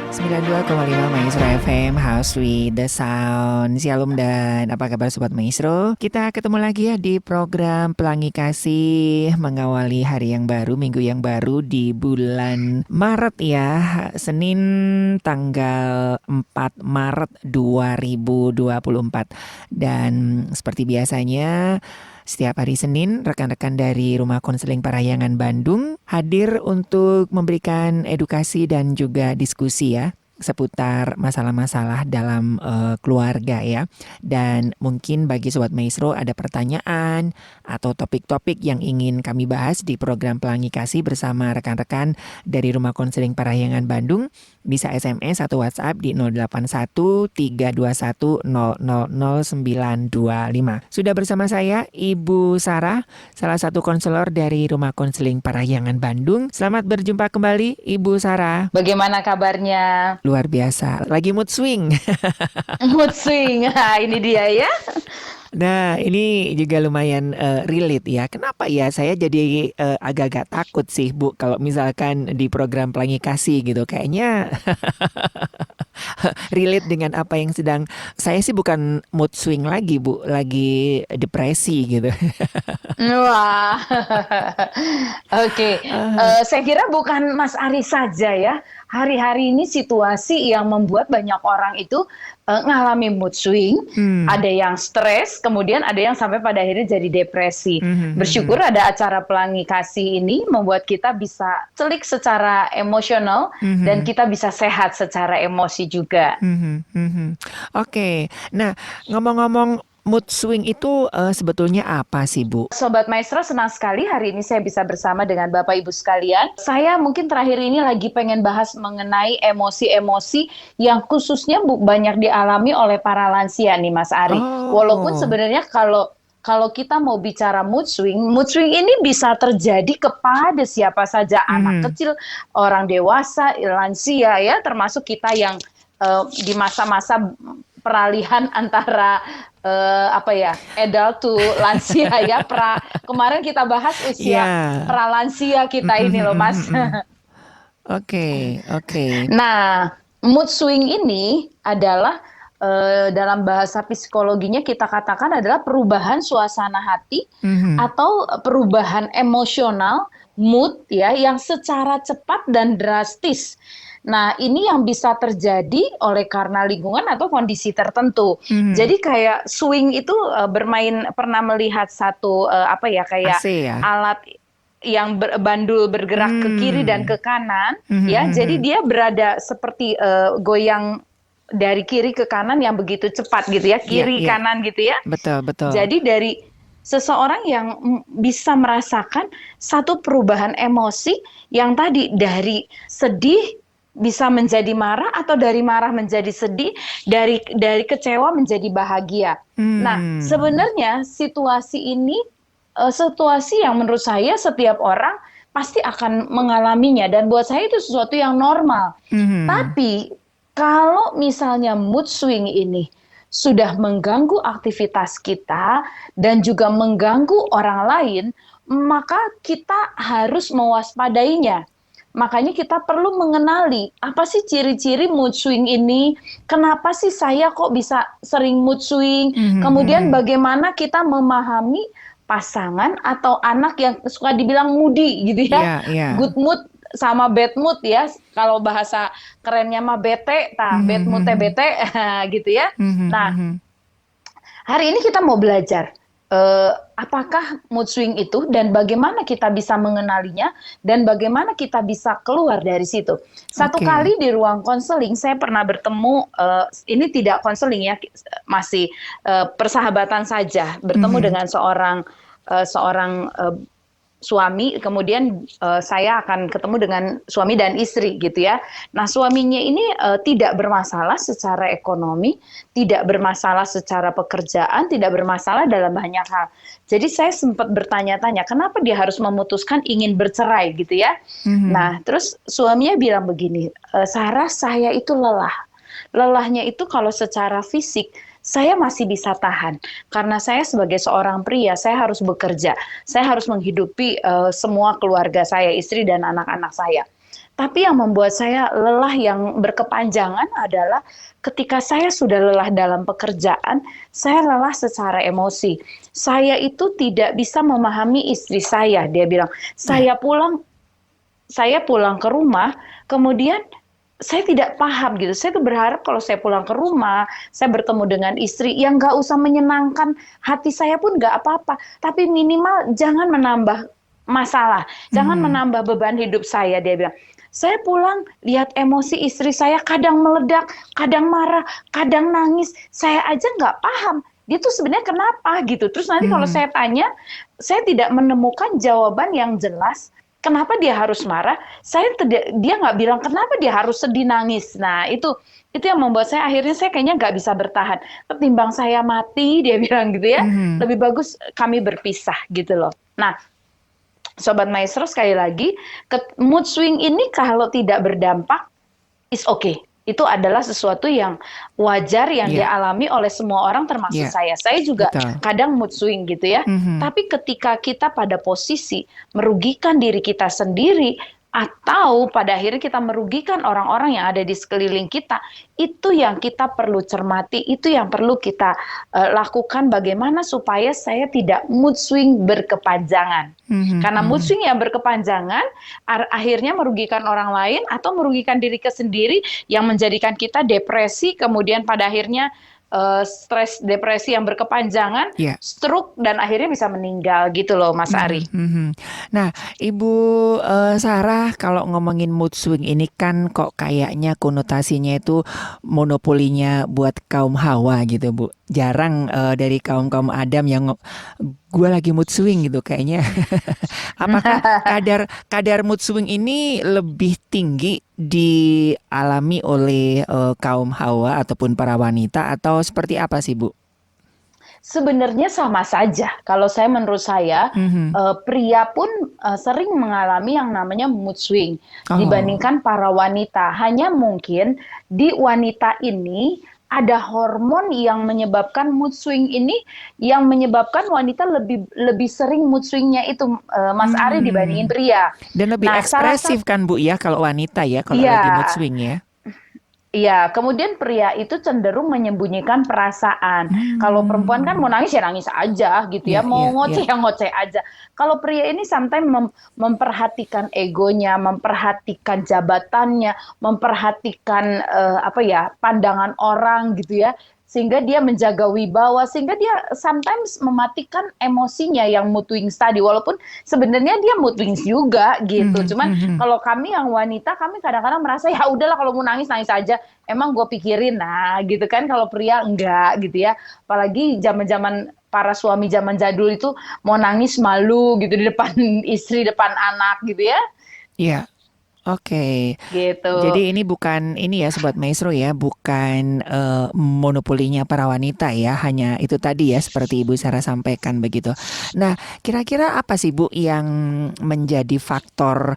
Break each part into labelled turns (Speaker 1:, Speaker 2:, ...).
Speaker 1: 92,5 Maestro FM, House with the Sound. Shalom dan apa kabar Sobat Maestro? Kita ketemu lagi ya di program Pelangi Kasih, mengawali hari yang baru, minggu yang baru di bulan Maret ya. Senin tanggal 4 Maret 2024. Dan seperti biasanya setiap hari Senin, rekan-rekan dari Rumah Konseling Parahyangan Bandung hadir untuk memberikan edukasi dan juga diskusi ya seputar masalah-masalah dalam keluarga ya. Dan mungkin bagi Sobat Maestro ada pertanyaan atau topik-topik yang ingin kami bahas di program Pelangi Kasih bersama rekan-rekan dari Rumah Konseling Parahyangan Bandung, bisa SMS atau WhatsApp di 081 321 000925. Sudah bersama saya Ibu Sarah, salah satu konselor dari Rumah Konseling Parahyangan Bandung. Selamat berjumpa kembali Ibu Sarah.
Speaker 2: Bagaimana kabarnya?
Speaker 1: Luar biasa, lagi mood swing.
Speaker 2: Mood swing, ini dia ya.
Speaker 1: Nah, ini juga lumayan relate ya. Kenapa ya saya jadi agak-agak takut sih Bu kalau misalkan di program Pelangi Kasih gitu. Kayaknya relate dengan apa yang sedang saya sih, bukan mood swing lagi Bu, lagi depresi gitu.
Speaker 2: Wah, oke. Saya kira bukan Mas Ari saja ya. Hari-hari ini situasi yang membuat banyak orang itu ngalami mood swing. Ada yang stres, kemudian ada yang sampai pada akhirnya jadi depresi. Bersyukur ada acara Pelangi Kasih ini membuat kita bisa celik secara emosional dan kita bisa sehat secara emosi juga.
Speaker 1: Oke. Nah, ngomong-ngomong mood swing itu sebetulnya apa sih Bu?
Speaker 2: Sobat Maestro, senang sekali hari ini saya bisa bersama dengan Bapak Ibu sekalian. Saya mungkin terakhir ini lagi pengen bahas mengenai emosi-emosi yang khususnya banyak dialami oleh para lansia nih Mas Ari. Walaupun sebenarnya kalau kita mau bicara mood swing ini bisa terjadi kepada siapa saja, anak kecil, orang dewasa, lansia ya, termasuk kita yang di masa-masa peralihan antara adult to lansia ya. Kemarin kita bahas usia pralansia kita ini loh Mas.
Speaker 1: Oke.
Speaker 2: Nah, mood swing ini adalah dalam bahasa psikologinya kita katakan adalah perubahan suasana hati atau perubahan emosional mood ya yang secara cepat dan drastis. Nah, ini yang bisa terjadi oleh karena lingkungan atau kondisi tertentu. Jadi kayak swing itu pernah melihat satu kayak alat yang bandul bergerak ke kiri dan ke kanan ya. Jadi dia berada seperti goyang dari kiri ke kanan yang begitu cepat gitu ya, kiri kanan gitu ya.
Speaker 1: Betul.
Speaker 2: Jadi dari seseorang yang bisa merasakan satu perubahan emosi yang tadi dari sedih bisa menjadi marah atau dari marah menjadi sedih, dari kecewa menjadi bahagia. Nah, sebenarnya situasi ini situasi yang menurut saya setiap orang pasti akan mengalaminya dan buat saya itu sesuatu yang normal. Tapi kalau misalnya mood swing ini sudah mengganggu aktivitas kita dan juga mengganggu orang lain, maka kita harus mewaspadainya. Makanya kita perlu mengenali apa sih ciri-ciri mood swing ini, kenapa sih saya kok bisa sering mood swing, kemudian bagaimana kita memahami pasangan atau anak yang suka dibilang moody gitu ya, good mood sama bad mood ya, kalau bahasa kerennya mah bete, bad mood bete gitu ya. Nah, hari ini kita mau belajar apakah mood swing itu dan bagaimana kita bisa mengenalinya dan bagaimana kita bisa keluar dari situ. Satu kali di ruang konseling saya pernah bertemu, ini tidak konseling ya, masih persahabatan saja, bertemu dengan seorang suami, kemudian saya akan ketemu dengan suami dan istri gitu ya. Nah, suaminya ini tidak bermasalah secara ekonomi, tidak bermasalah secara pekerjaan, tidak bermasalah dalam banyak hal. Jadi saya sempat bertanya-tanya, kenapa dia harus memutuskan ingin bercerai gitu ya. Nah, terus suaminya bilang begini, Sarah, saya itu lelah. Lelahnya itu kalau secara fisik, saya masih bisa tahan karena saya sebagai seorang pria, saya harus bekerja, saya harus menghidupi semua keluarga saya, istri dan anak-anak saya. Tapi yang membuat saya lelah yang berkepanjangan adalah ketika saya sudah lelah dalam pekerjaan, saya lelah secara emosi. Saya itu tidak bisa memahami istri saya. Dia bilang, saya pulang ke rumah, kemudian saya tidak paham gitu. Saya tuh berharap kalau saya pulang ke rumah, saya bertemu dengan istri yang nggak usah menyenangkan hati saya pun nggak apa-apa. Tapi minimal jangan menambah masalah, jangan menambah beban hidup saya. Dia bilang, saya pulang lihat emosi istri saya kadang meledak, kadang marah, kadang nangis. Saya aja nggak paham. Dia tuh sebenarnya kenapa gitu. Terus nanti kalau saya tanya, saya tidak menemukan jawaban yang jelas. Kenapa dia harus marah? Dia nggak bilang kenapa dia harus sedih nangis. Nah itu yang membuat saya akhirnya saya kayaknya nggak bisa bertahan. Ketimbang saya mati, dia bilang gitu ya. Lebih bagus kami berpisah gitu loh. Nah, Sobat Maestro sekali lagi, mood swing ini kalau tidak berdampak, is okay. Itu adalah sesuatu yang wajar yang dialami oleh semua orang termasuk saya. Saya juga kadang mood swing gitu ya. Tapi ketika kita pada posisi merugikan diri kita sendiri atau pada akhirnya kita merugikan orang-orang yang ada di sekeliling kita, itu yang kita perlu cermati, itu yang perlu kita lakukan bagaimana supaya saya tidak mood swing berkepanjangan. Karena mood swing yang berkepanjangan akhirnya merugikan orang lain atau merugikan diri kita sendiri yang menjadikan kita depresi, kemudian pada akhirnya stres depresi yang berkepanjangan, stroke, dan akhirnya bisa meninggal gitu loh Mas Ari.
Speaker 1: Nah, Ibu Sarah, kalau ngomongin mood swing ini kan kok kayaknya konotasinya itu monopolinya buat kaum Hawa gitu Bu. Jarang dari kaum Adam yang gue lagi mood swing gitu kayaknya. Apakah kadar mood swing ini lebih tinggi dialami oleh kaum Hawa ataupun para wanita atau seperti apa sih Bu?
Speaker 2: Sebenarnya sama saja. Kalau menurut saya, pria pun sering mengalami yang namanya mood swing dibandingkan para wanita. Hanya mungkin di wanita ini ada hormon yang menyebabkan mood swing ini, yang menyebabkan wanita lebih sering mood swingnya itu Mas Ari dibandingin pria.
Speaker 1: Dan lebih ekspresif kan Bu ya kalau wanita ya kalau lagi mood swing ya.
Speaker 2: Iya, kemudian pria itu cenderung menyembunyikan perasaan. Kalau perempuan kan mau nangis ya nangis aja gitu ya, mau ngoceh ya ngoceh aja. Kalau pria ini sometimes memperhatikan egonya, memperhatikan jabatannya, memperhatikan pandangan orang gitu ya. Sehingga dia menjaga wibawa, sehingga dia sometimes mematikan emosinya yang mood swings tadi. Walaupun sebenarnya dia mood swings juga gitu. Cuman kalau kami yang wanita, kami kadang-kadang merasa ya udahlah kalau mau nangis nangis aja. Emang gue pikirin, nah gitu kan. Kalau pria enggak gitu ya. Apalagi zaman-zaman para suami zaman jadul itu mau nangis malu gitu di depan istri, depan anak gitu ya.
Speaker 1: Iya. Oke,
Speaker 2: gitu.
Speaker 1: Jadi ini bukan ini ya Sobat Maestro ya, bukan monopolinya para wanita ya, hanya itu tadi ya seperti Ibu Sarah sampaikan begitu. Nah, kira-kira apa sih Bu yang menjadi faktor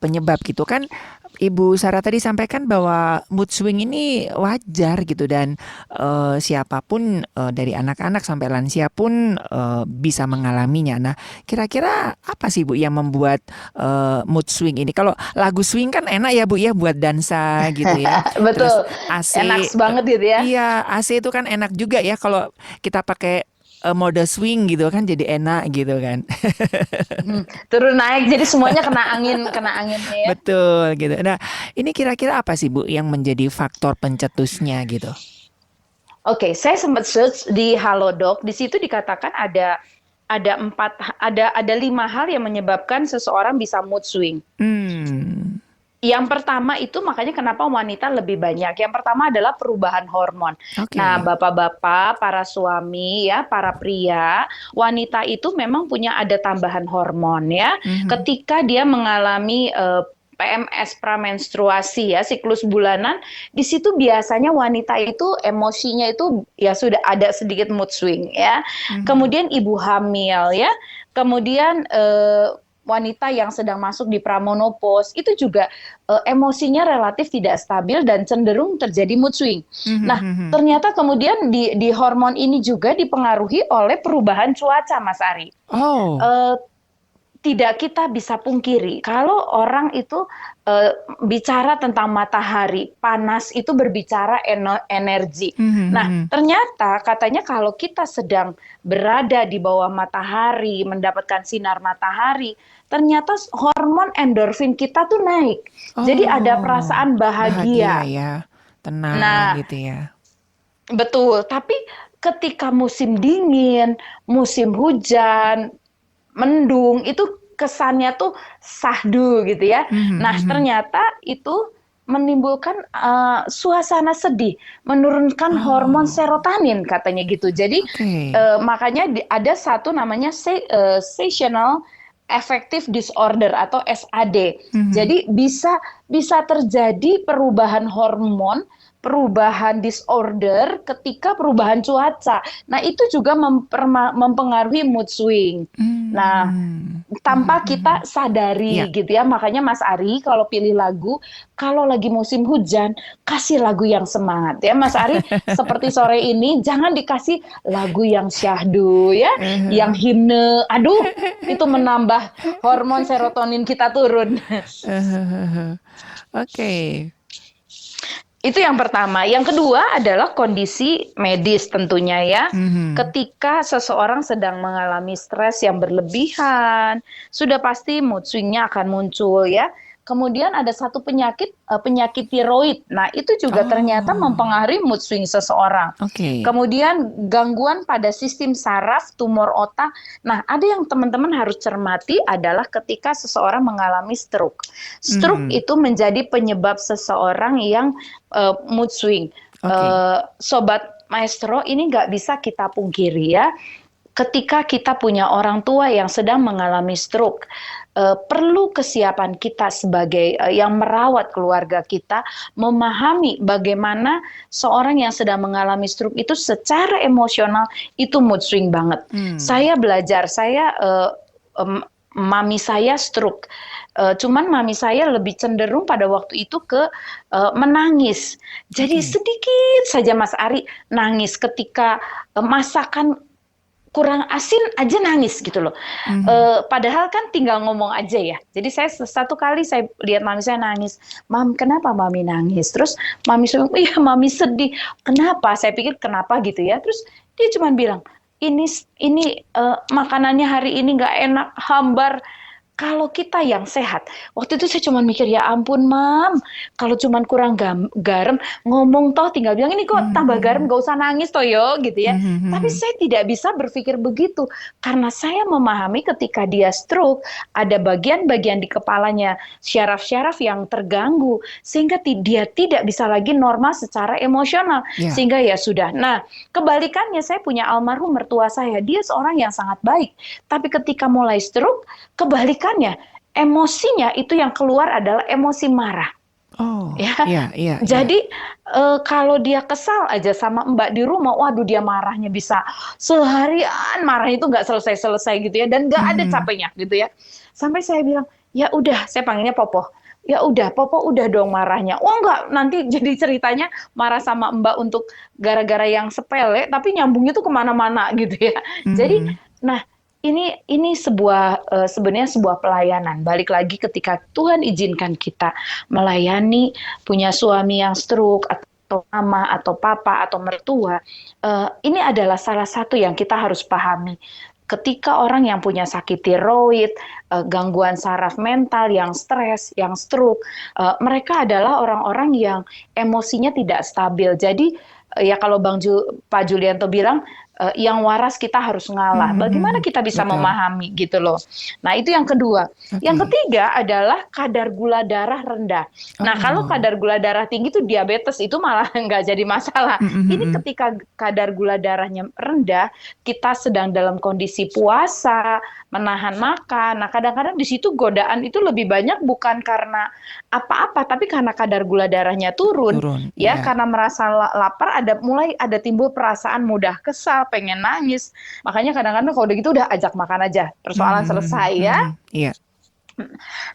Speaker 1: penyebab gitu kan? Ibu Sarah tadi sampaikan bahwa mood swing ini wajar gitu dan siapapun dari anak-anak sampai lansia pun bisa mengalaminya. Nah, kira-kira apa sih Bu yang membuat mood swing ini? Kalau lagu swing kan enak ya Bu ya buat dansa gitu ya.
Speaker 2: Betul.
Speaker 1: Terus AC
Speaker 2: enak banget gitu ya.
Speaker 1: Iya, AC itu kan enak juga ya kalau kita pakai mode swing gitu kan jadi enak gitu kan.
Speaker 2: Turun naik jadi semuanya kena anginnya ya.
Speaker 1: Betul gitu. Nah, ini kira-kira apa sih Bu yang menjadi faktor pencetusnya gitu?
Speaker 2: Oke, saya sempat search di Halodoc. Di situ dikatakan ada 5 hal yang menyebabkan seseorang bisa mood swing. Yang pertama itu makanya kenapa wanita lebih banyak. Yang pertama adalah perubahan hormon. Nah, bapak-bapak, para suami ya, para pria, wanita itu memang punya ada tambahan hormon ya. Ketika dia mengalami PMS, pramenstruasi ya, siklus bulanan, di situ biasanya wanita itu emosinya itu ya sudah ada sedikit mood swing ya. Kemudian ibu hamil ya. Kemudian wanita yang sedang masuk di pramonopause itu juga emosinya relatif tidak stabil dan cenderung terjadi mood swing. Nah, ternyata kemudian di hormon ini juga dipengaruhi oleh perubahan cuaca, Mas Ari. tidak kita bisa pungkiri kalau orang itu bicara tentang matahari, panas itu berbicara energi. Nah, ternyata katanya kalau kita sedang berada di bawah matahari, mendapatkan sinar matahari, ternyata hormon endorfin kita tuh naik. Jadi ada
Speaker 1: Oh,
Speaker 2: perasaan
Speaker 1: bahagia
Speaker 2: bahagia.
Speaker 1: ya, tenang
Speaker 2: Nah,
Speaker 1: gitu ya.
Speaker 2: betul. Tapi ketika musim dingin, musim hujan, mendung, itu kesannya tuh sahdu gitu ya.
Speaker 1: Mhm,
Speaker 2: Nah,
Speaker 1: mhm.
Speaker 2: ternyata itu menimbulkan suasana sedih, menurunkan hormon
Speaker 1: Oh,
Speaker 2: serotonin katanya gitu. Jadi
Speaker 1: oke.
Speaker 2: makanya ada satu namanya seasonal affective disorder atau SAD.
Speaker 1: Mhm.
Speaker 2: Jadi bisa bisa terjadi perubahan hormon, perubahan disorder ketika perubahan cuaca. Nah, itu juga mempengaruhi mood swing. Nah,
Speaker 1: Mmm. Mhm,
Speaker 2: tanpa
Speaker 1: mhm.
Speaker 2: kita sadari
Speaker 1: Iya.
Speaker 2: gitu ya. Makanya Mas Ari kalau pilih lagu, kalau lagi musim hujan, kasih lagu yang semangat ya Mas Ari. Seperti sore ini, jangan dikasih lagu yang syahdu ya, yang himne. Aduh, itu menambah hormon serotonin kita turun.
Speaker 1: Oke.
Speaker 2: Itu yang pertama. Yang kedua adalah kondisi medis tentunya ya.
Speaker 1: Mhm.
Speaker 2: Ketika seseorang sedang mengalami stres yang berlebihan, sudah pasti mood swing-nya akan muncul ya. Kemudian ada satu penyakit, penyakit tiroid. Nah, itu juga ternyata
Speaker 1: Oh,
Speaker 2: mempengaruhi mood swing seseorang.
Speaker 1: oke.
Speaker 2: Kemudian gangguan pada sistem saraf, tumor otak. Nah, ada yang teman-teman harus cermati adalah ketika seseorang mengalami stroke. Stroke
Speaker 1: Mhm.
Speaker 2: itu menjadi penyebab seseorang yang mood swing.
Speaker 1: Oke.
Speaker 2: Sobat Maestro, ini nggak bisa kita pungkiri ya. Ketika kita punya orang tua yang sedang mengalami stroke, perlu kesiapan kita sebagai yang merawat keluarga kita, memahami bagaimana seorang yang sedang mengalami stroke itu secara emosional itu mood swing banget.
Speaker 1: Mmm.
Speaker 2: Saya belajar, mami saya stroke. Cuman mami saya lebih cenderung pada waktu itu ke menangis. Jadi
Speaker 1: Oke.
Speaker 2: sedikit saja Mas Ari nangis ketika masakan kurang asin aja nangis gitu loh.
Speaker 1: Mhm.
Speaker 2: Padahal kan tinggal ngomong aja ya. Jadi saya satu kali saya lihat mami saya nangis. Mam, kenapa mami nangis? Terus mami saya bilang, iya mami sedih. Kenapa? Saya pikir kenapa gitu ya. Terus dia cuma bilang, ini makanannya hari ini nggak enak, hambar. Kalau kita yang sehat, waktu itu saya cuma mikir, ya ampun mam, kalau cuma kurang garam, ngomong toh tinggal bilang, ini kok
Speaker 1: Mhm,
Speaker 2: tambah garam,
Speaker 1: mhm.
Speaker 2: gak usah nangis toh yo, gitu ya.
Speaker 1: Mhm,
Speaker 2: Tapi
Speaker 1: mhm.
Speaker 2: saya tidak bisa berpikir begitu, karena saya memahami ketika dia stroke, ada bagian-bagian di kepalanya, syaraf-syaraf yang terganggu, sehingga dia tidak bisa lagi normal secara emosional,
Speaker 1: Iya.
Speaker 2: sehingga ya sudah. Nah, kebalikannya saya punya almarhum mertua saya, dia seorang yang sangat baik, tapi ketika mulai stroke, kebalikannya, emosinya itu yang keluar adalah emosi marah.
Speaker 1: Oh,
Speaker 2: Ya,
Speaker 1: iya, iya, iya.
Speaker 2: jadi kalau dia kesal aja sama Mbak di rumah, waduh dia marahnya bisa seharian marah itu nggak selesai-selesai gitu ya, dan nggak ada
Speaker 1: Mhm.
Speaker 2: capeknya gitu ya. Sampai saya bilang, ya udah, saya panggilnya Popo. Ya udah, Popo udah dong marahnya. Oh enggak, nanti jadi ceritanya marah sama Mbak untuk gara-gara yang sepele, tapi nyambungnya tuh kemana-mana gitu ya. Jadi,
Speaker 1: Mhm.
Speaker 2: nah ini sebenarnya sebuah pelayanan. Balik lagi ketika Tuhan izinkan kita melayani, punya suami yang stroke atau mama atau papa atau mertua, ini adalah salah satu yang kita harus pahami. Ketika orang yang punya sakit tiroid, gangguan saraf mental, yang stres, yang stroke, mereka adalah orang-orang yang emosinya tidak stabil. Jadi ya kalau Pak Julianto bilang, yang waras kita harus ngalah.
Speaker 1: Mhm,
Speaker 2: Bagaimana
Speaker 1: mhm.
Speaker 2: kita bisa
Speaker 1: Betul.
Speaker 2: memahami gitu loh. Nah itu yang kedua. Yang
Speaker 1: Oke.
Speaker 2: ketiga adalah kadar gula darah rendah. Nah, kalau
Speaker 1: Oh.
Speaker 2: kadar gula darah tinggi itu diabetes, itu malah nggak jadi masalah.
Speaker 1: Mhm,
Speaker 2: Ini
Speaker 1: mhm.
Speaker 2: ketika kadar gula darahnya rendah, kita sedang dalam kondisi puasa, menahan makan. Nah, kadang-kadang di situ godaan itu lebih banyak bukan karena apa-apa, tapi karena kadar gula darahnya turun,
Speaker 1: Turun,
Speaker 2: ya,
Speaker 1: iya.
Speaker 2: karena merasa lapar, mulai ada timbul perasaan mudah kesal, pengen nangis. Makanya kadang-kadang kalau udah gitu udah ajak makan aja, persoalan
Speaker 1: Mhm,
Speaker 2: selesai
Speaker 1: mhm,
Speaker 2: ya.
Speaker 1: mhm. Iya.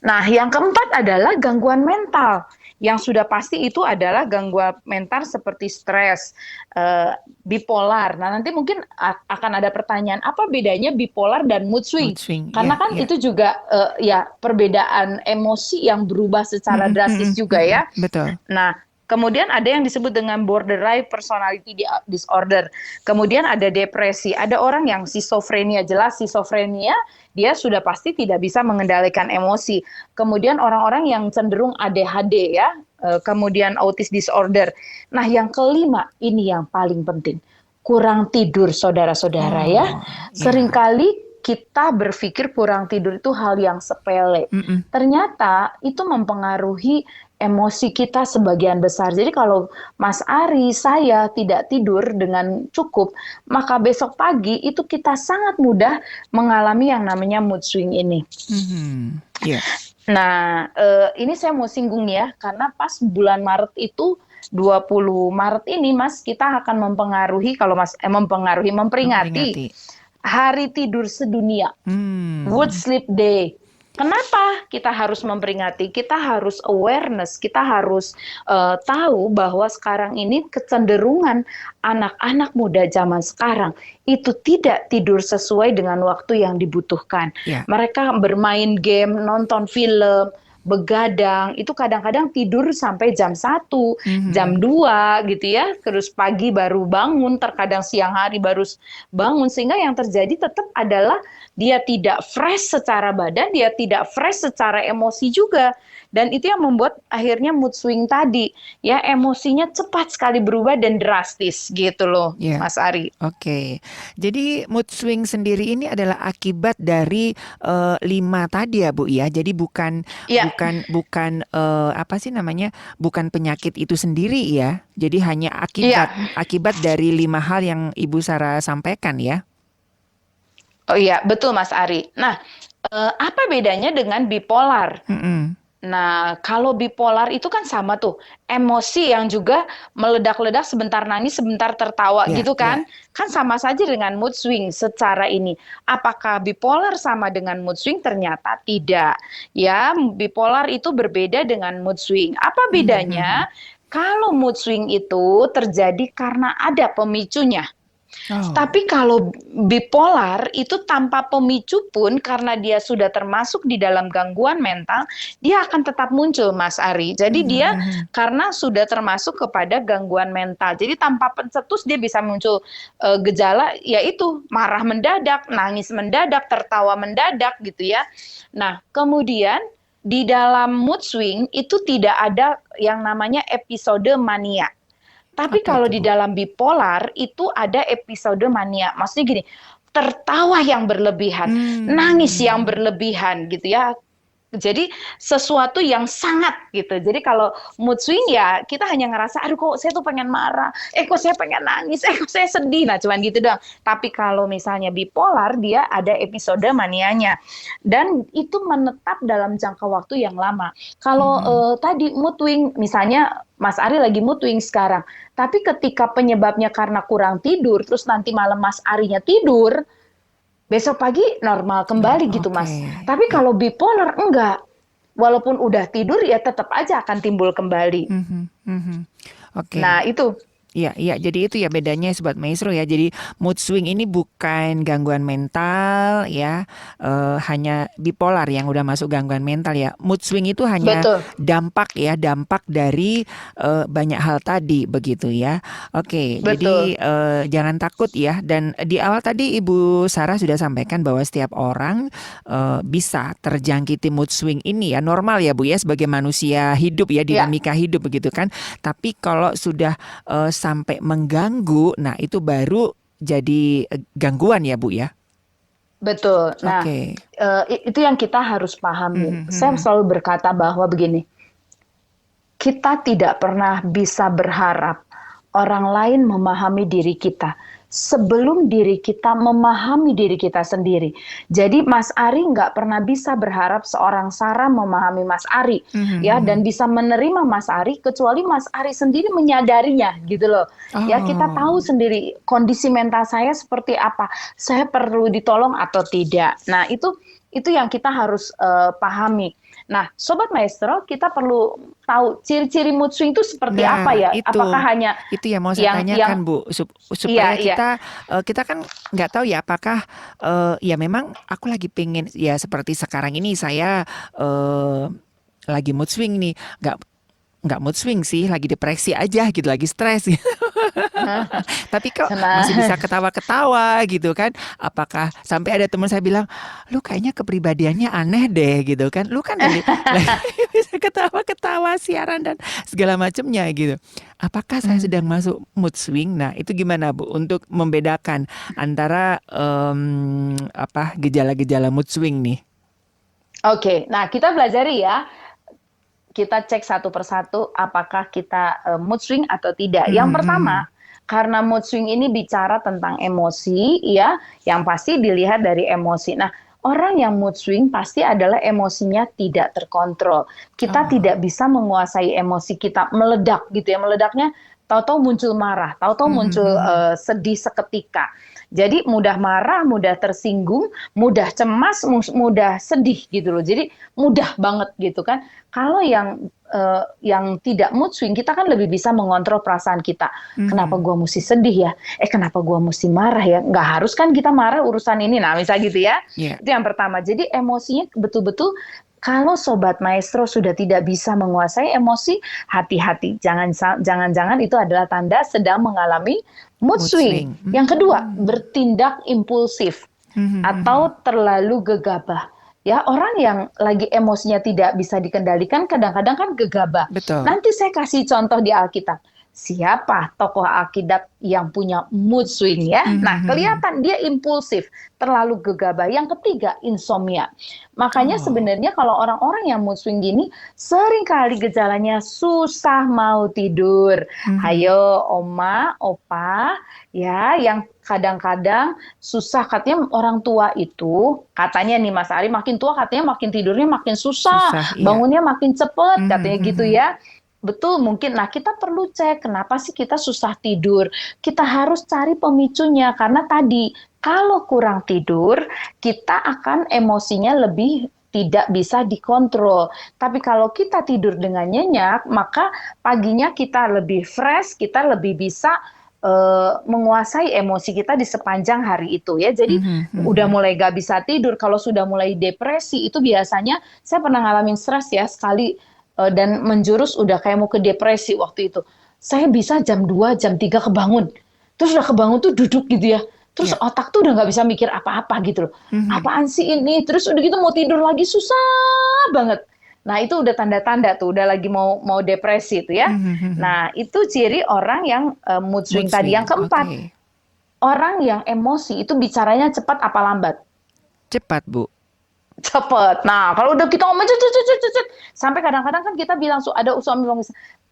Speaker 2: Nah, yang keempat adalah gangguan mental. Yang sudah pasti itu adalah gangguan mental seperti stres, bipolar. Nah, nanti mungkin akan ada pertanyaan, apa bedanya bipolar dan mood swing?
Speaker 1: Mood swing,
Speaker 2: Karena
Speaker 1: ya,
Speaker 2: kan
Speaker 1: ya.
Speaker 2: itu juga ya perbedaan emosi yang berubah secara
Speaker 1: Mm-mm,
Speaker 2: drastis
Speaker 1: mm-mm,
Speaker 2: juga
Speaker 1: mm-mm.
Speaker 2: ya.
Speaker 1: Betul.
Speaker 2: Nah, kemudian ada yang disebut dengan borderline personality disorder. Kemudian ada depresi. Ada orang yang schizophrenia, jelas schizophrenia, dia sudah pasti tidak bisa mengendalikan emosi. Kemudian orang-orang yang cenderung ADHD ya, kemudian autis disorder. Nah, yang kelima ini yang paling penting. Kurang tidur, saudara-saudara ya.
Speaker 1: Oh, ya.
Speaker 2: Seringkali kita berpikir kurang tidur itu hal yang sepele.
Speaker 1: Mm-mm.
Speaker 2: Ternyata itu mempengaruhi emosi kita sebagian besar. Jadi kalau Mas Ari, saya tidak tidur dengan cukup, maka besok pagi itu kita sangat mudah mengalami yang namanya mood swing ini.
Speaker 1: Mhm. Iya.
Speaker 2: Nah, ini saya mau singgung ya, karena pas bulan Maret itu 20 Maret ini, Mas, kita akan mempengaruhi, kalau Mas memperingati
Speaker 1: Memperingati.
Speaker 2: Hari Tidur Sedunia. World
Speaker 1: Hmm.
Speaker 2: Sleep Day. Kenapa kita harus memperingati? Kita harus awareness, kita harus tahu bahwa sekarang ini kecenderungan anak-anak muda zaman sekarang itu tidak tidur sesuai dengan waktu yang dibutuhkan.
Speaker 1: Ya.
Speaker 2: Mereka bermain game, nonton film, begadang, itu kadang-kadang tidur sampai jam 1, jam
Speaker 1: Mhm.
Speaker 2: 2 gitu ya. Terus pagi baru bangun, terkadang siang hari baru bangun, sehingga yang terjadi tetap adalah dia tidak fresh secara badan, dia tidak fresh secara emosi juga. Dan itu yang membuat akhirnya mood swing tadi, ya emosinya cepat sekali berubah dan drastis gitu loh,
Speaker 1: Ya.
Speaker 2: Mas Ari.
Speaker 1: Oke. Jadi mood swing sendiri ini adalah akibat dari 5 tadi ya, Bu ya. Jadi bukan
Speaker 2: Ya,
Speaker 1: bukan bukan apa sih namanya? Bukan penyakit itu sendiri ya. Jadi hanya akibat
Speaker 2: iya.
Speaker 1: akibat dari 5 hal yang Ibu Sarah sampaikan ya.
Speaker 2: Oh iya, betul Mas Ari. Nah, apa bedanya dengan bipolar?
Speaker 1: Mm-mm.
Speaker 2: Nah, kalau bipolar itu kan sama tuh, emosi yang juga meledak-ledak, sebentar nangis, sebentar tertawa
Speaker 1: Ya,
Speaker 2: gitu
Speaker 1: ya.
Speaker 2: kan? Kan sama saja dengan mood swing secara ini. Apakah bipolar sama dengan mood swing? Ternyata tidak. Ya, bipolar itu berbeda dengan mood swing. Apa
Speaker 1: Mhm.
Speaker 2: bedanya? Kalau mood swing itu terjadi karena ada pemicunya.
Speaker 1: Oh.
Speaker 2: Tapi kalau bipolar itu tanpa pemicu pun, karena dia sudah termasuk di dalam gangguan mental, dia akan tetap muncul, Mas Ari. Jadi
Speaker 1: Mhm,
Speaker 2: dia
Speaker 1: mhm.
Speaker 2: karena sudah termasuk kepada gangguan mental. Jadi tanpa pencetus dia bisa muncul gejala, yaitu marah mendadak, nangis mendadak, tertawa mendadak gitu ya. Nah, kemudian di dalam mood swing itu tidak ada yang namanya episode mania. Tapi
Speaker 1: Apa
Speaker 2: kalau
Speaker 1: itu,
Speaker 2: di
Speaker 1: Bu?
Speaker 2: dalam bipolar itu ada episode mania. Maksudnya gini, tertawa yang berlebihan, nangis yang
Speaker 1: Hmm.
Speaker 2: berlebihan gitu ya. Jadi sesuatu yang sangat gitu. Jadi kalau mood swing ya kita hanya ngerasa, aduh kok saya tuh pengen marah, kok saya pengen nangis, kok saya sedih. Nah cuman gitu doang. Tapi kalau misalnya bipolar dia ada episode manianya. Dan itu menetap dalam jangka waktu yang lama. Kalau
Speaker 1: Mhm.
Speaker 2: tadi mood swing, misalnya Mas Ari lagi mood swing sekarang. Tapi ketika penyebabnya karena kurang tidur, terus nanti malam Mas Arinya tidur, besok pagi normal kembali gitu,
Speaker 1: Oke.
Speaker 2: Mas. Tapi
Speaker 1: Ya.
Speaker 2: kalau bipolar enggak. Walaupun udah tidur ya tetap aja akan timbul kembali.
Speaker 1: Mhm, mhm. Oke.
Speaker 2: Nah, itu.
Speaker 1: Iya, iya. Jadi itu ya bedanya Sobat Maestro ya. Jadi mood swing ini bukan gangguan mental ya, hanya bipolar yang udah masuk gangguan mental ya. Mood swing itu hanya
Speaker 2: Betul.
Speaker 1: dampak ya, dampak dari banyak hal tadi begitu ya. Oke,
Speaker 2: Betul.
Speaker 1: jadi jangan takut ya. Dan di awal tadi Ibu Sarah sudah sampaikan bahwa setiap orang bisa terjangkiti mood swing ini ya. Normal ya Bu ya, sebagai manusia hidup ya,
Speaker 2: Ya,
Speaker 1: dinamika hidup begitu kan. Tapi kalau sudah sampai mengganggu, nah itu baru jadi gangguan ya Bu ya.
Speaker 2: betul. Nah,
Speaker 1: Oke.
Speaker 2: itu yang kita harus pahami.
Speaker 1: Mhm,
Speaker 2: Saya
Speaker 1: mhm.
Speaker 2: selalu berkata bahwa begini, kita tidak pernah bisa berharap orang lain memahami diri kita sebelum diri kita memahami diri kita sendiri. Jadi Mas Ari nggak pernah bisa berharap seorang Sarah memahami Mas Ari,
Speaker 1: Mhm,
Speaker 2: ya, dan
Speaker 1: mhm.
Speaker 2: bisa menerima Mas Ari kecuali Mas Ari sendiri menyadarinya, gitu loh. Ya, kita tahu
Speaker 1: Oh.
Speaker 2: sendiri kondisi mental saya seperti apa, saya perlu ditolong atau tidak. Nah, itu yang kita harus pahami. Nah, Sobat Maestro, kita perlu tahu ciri-ciri mood swing itu seperti apa
Speaker 1: Nah,
Speaker 2: ya? Apakah hanya
Speaker 1: itu yang mau saya
Speaker 2: yang
Speaker 1: tanyakan, Bu,
Speaker 2: iya
Speaker 1: supaya
Speaker 2: iya.
Speaker 1: kita kan nggak tahu ya apakah ya memang aku lagi pengen ya seperti sekarang ini saya eh, lagi mood swing nih, nggak mood swing sih, lagi depresi aja gitu, lagi stres. Tapi kok masih
Speaker 2: Nah,
Speaker 1: bisa ketawa-ketawa gitu kan? Apakah sampai ada teman saya bilang, lu kayaknya kepribadiannya aneh deh gitu kan? Lu kan lagi bisa ketawa-ketawa siaran dan segala macamnya gitu. Apakah saya sedang masuk mood swing? Nah, itu gimana Bu untuk membedakan antara gejala-gejala mood swing nih?
Speaker 2: oke. Nah, kita pelajari ya. Kita cek satu persatu apakah kita mood swing atau tidak. Yang
Speaker 1: Mhm.
Speaker 2: pertama, karena mood swing ini bicara tentang emosi, ya, yang pasti dilihat dari emosi. Nah, orang yang mood swing pasti adalah emosinya tidak terkontrol. Kita
Speaker 1: Oh.
Speaker 2: tidak bisa menguasai emosi kita, meledak gitu ya. Meledaknya tahu-tahu muncul marah, tahu-tahu muncul
Speaker 1: Mhm.
Speaker 2: sedih seketika. Jadi mudah marah, mudah tersinggung, mudah cemas, mudah sedih gitu loh. Jadi mudah banget gitu kan. Kalau yang tidak mood swing, kita kan lebih bisa mengontrol perasaan kita. Kenapa
Speaker 1: Mhm.
Speaker 2: gua mesti sedih ya? Kenapa gua mesti marah ya? Nggak harus kan kita marah urusan ini. Nah, misalnya gitu ya.
Speaker 1: Ya.
Speaker 2: Itu yang pertama. Jadi emosinya betul-betul kalau Sobat Maestro sudah tidak bisa menguasai emosi, hati-hati. Jangan-jangan itu adalah tanda sedang mengalami mood
Speaker 1: Mood
Speaker 2: swing.
Speaker 1: swing.
Speaker 2: Yang kedua, bertindak impulsif
Speaker 1: Mhm.
Speaker 2: atau terlalu gegabah. Ya, orang yang lagi emosinya tidak bisa dikendalikan kadang-kadang kan gegabah.
Speaker 1: Betul.
Speaker 2: Nanti saya kasih contoh di Alkitab. Siapa tokoh Alkitab yang punya mood swing ya? Nah,
Speaker 1: Mhm.
Speaker 2: kelihatan dia impulsif, terlalu gegabah. Yang ketiga, insomnia. Makanya
Speaker 1: Oh.
Speaker 2: sebenarnya kalau orang-orang yang mood swing gini, seringkali gejalanya susah mau tidur.
Speaker 1: Mhm.
Speaker 2: Hayo, Oma, Opa, ya, yang kadang-kadang susah katanya orang tua itu katanya nih Mas Ari makin tua katanya makin tidurnya makin susah,
Speaker 1: Susah, iya.
Speaker 2: bangunnya makin cepet katanya gitu
Speaker 1: Mhm.
Speaker 2: ya. Betul mungkin. Nah, kita perlu cek kenapa sih kita susah tidur. Kita harus cari pemicunya karena tadi kalau kurang tidur, kita akan emosinya lebih tidak bisa dikontrol. Tapi kalau kita tidur dengan nyenyak, maka paginya kita lebih fresh, kita lebih bisa menguasai emosi kita di sepanjang hari itu ya. Jadi
Speaker 1: Mhm.
Speaker 2: udah
Speaker 1: Mhm.
Speaker 2: mulai gak bisa tidur. Kalau sudah mulai depresi itu biasanya saya pernah ngalamin stres ya sekali dan menjurus udah kayak mau ke depresi waktu itu. Saya bisa jam 2, jam 3 kebangun. Terus udah kebangun tuh duduk gitu ya. Terus
Speaker 1: Ya.
Speaker 2: otak tuh udah nggak bisa mikir apa-apa gitu loh.
Speaker 1: Mhm.
Speaker 2: Apaan sih ini? Terus udah gitu mau tidur lagi susah banget. Nah, itu udah tanda-tanda tuh, udah lagi mau depresi itu ya.
Speaker 1: Mhm. Mhm.
Speaker 2: Nah, itu ciri orang yang mood
Speaker 1: Mood
Speaker 2: swing tadi. Yang
Speaker 1: swing,
Speaker 2: keempat,
Speaker 1: oke.
Speaker 2: orang yang emosi itu bicaranya cepat apa lambat?
Speaker 1: Cepat, Bu.
Speaker 2: Cepet. Nah, kalau udah kita ngomong cet, cet, cet, cet, cet, sampai kadang-kadang kan kita bilang ada suami bilang,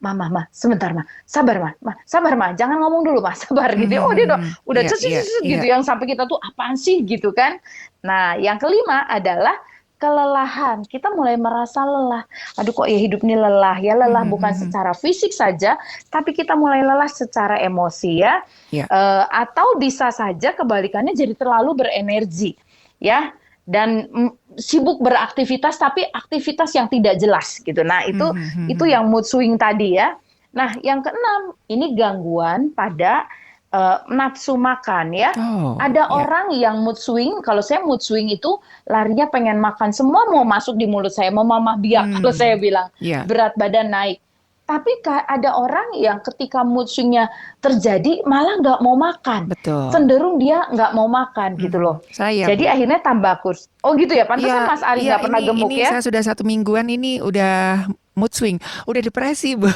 Speaker 2: mah, sebentar, mah, sabar, mah, sabar, mah, jangan ngomong dulu, mah, sabar gitu.
Speaker 1: Mhm.
Speaker 2: Oh, dia
Speaker 1: Mhm.
Speaker 2: udah
Speaker 1: Iya,
Speaker 2: cet, cet,
Speaker 1: iya,
Speaker 2: cet, cet,
Speaker 1: iya.
Speaker 2: gitu, yang sampai kita tuh apaan sih gitu kan. Nah, yang kelima adalah kelelahan. Kita mulai merasa lelah. Aduh, kok ya hidup ini lelah ya, lelah
Speaker 1: Mhm.
Speaker 2: bukan
Speaker 1: Mhm.
Speaker 2: secara fisik saja, tapi kita mulai lelah secara emosi ya.
Speaker 1: Ya.
Speaker 2: Atau bisa saja kebalikannya jadi terlalu berenergi ya dan sibuk beraktivitas tapi aktivitas yang tidak jelas gitu. Nah,
Speaker 1: Mhm.
Speaker 2: itu
Speaker 1: Mhm.
Speaker 2: yang mood swing tadi ya. Nah, yang keenam, ini gangguan pada nafsu makan ya.
Speaker 1: Oh,
Speaker 2: Ada
Speaker 1: ya.
Speaker 2: orang yang mood swing, kalau saya mood swing itu larinya pengen makan, semua mau masuk di mulut saya, mau mamah biak kalau saya bilang,
Speaker 1: Ya.
Speaker 2: berat badan naik. Tapi ada orang yang ketika mood swing-nya terjadi malah nggak mau makan.
Speaker 1: Betul.
Speaker 2: Cenderung dia nggak mau makan gitu loh.
Speaker 1: Saya,
Speaker 2: Jadi
Speaker 1: Bu.
Speaker 2: akhirnya tambah kurs. Oh gitu ya, pantesan
Speaker 1: Iya,
Speaker 2: Mas Ari
Speaker 1: iya,
Speaker 2: nggak pernah gemuk
Speaker 1: ini
Speaker 2: ya.
Speaker 1: saya sudah 1 mingguan ini udah mood swing, udah depresi, Bu.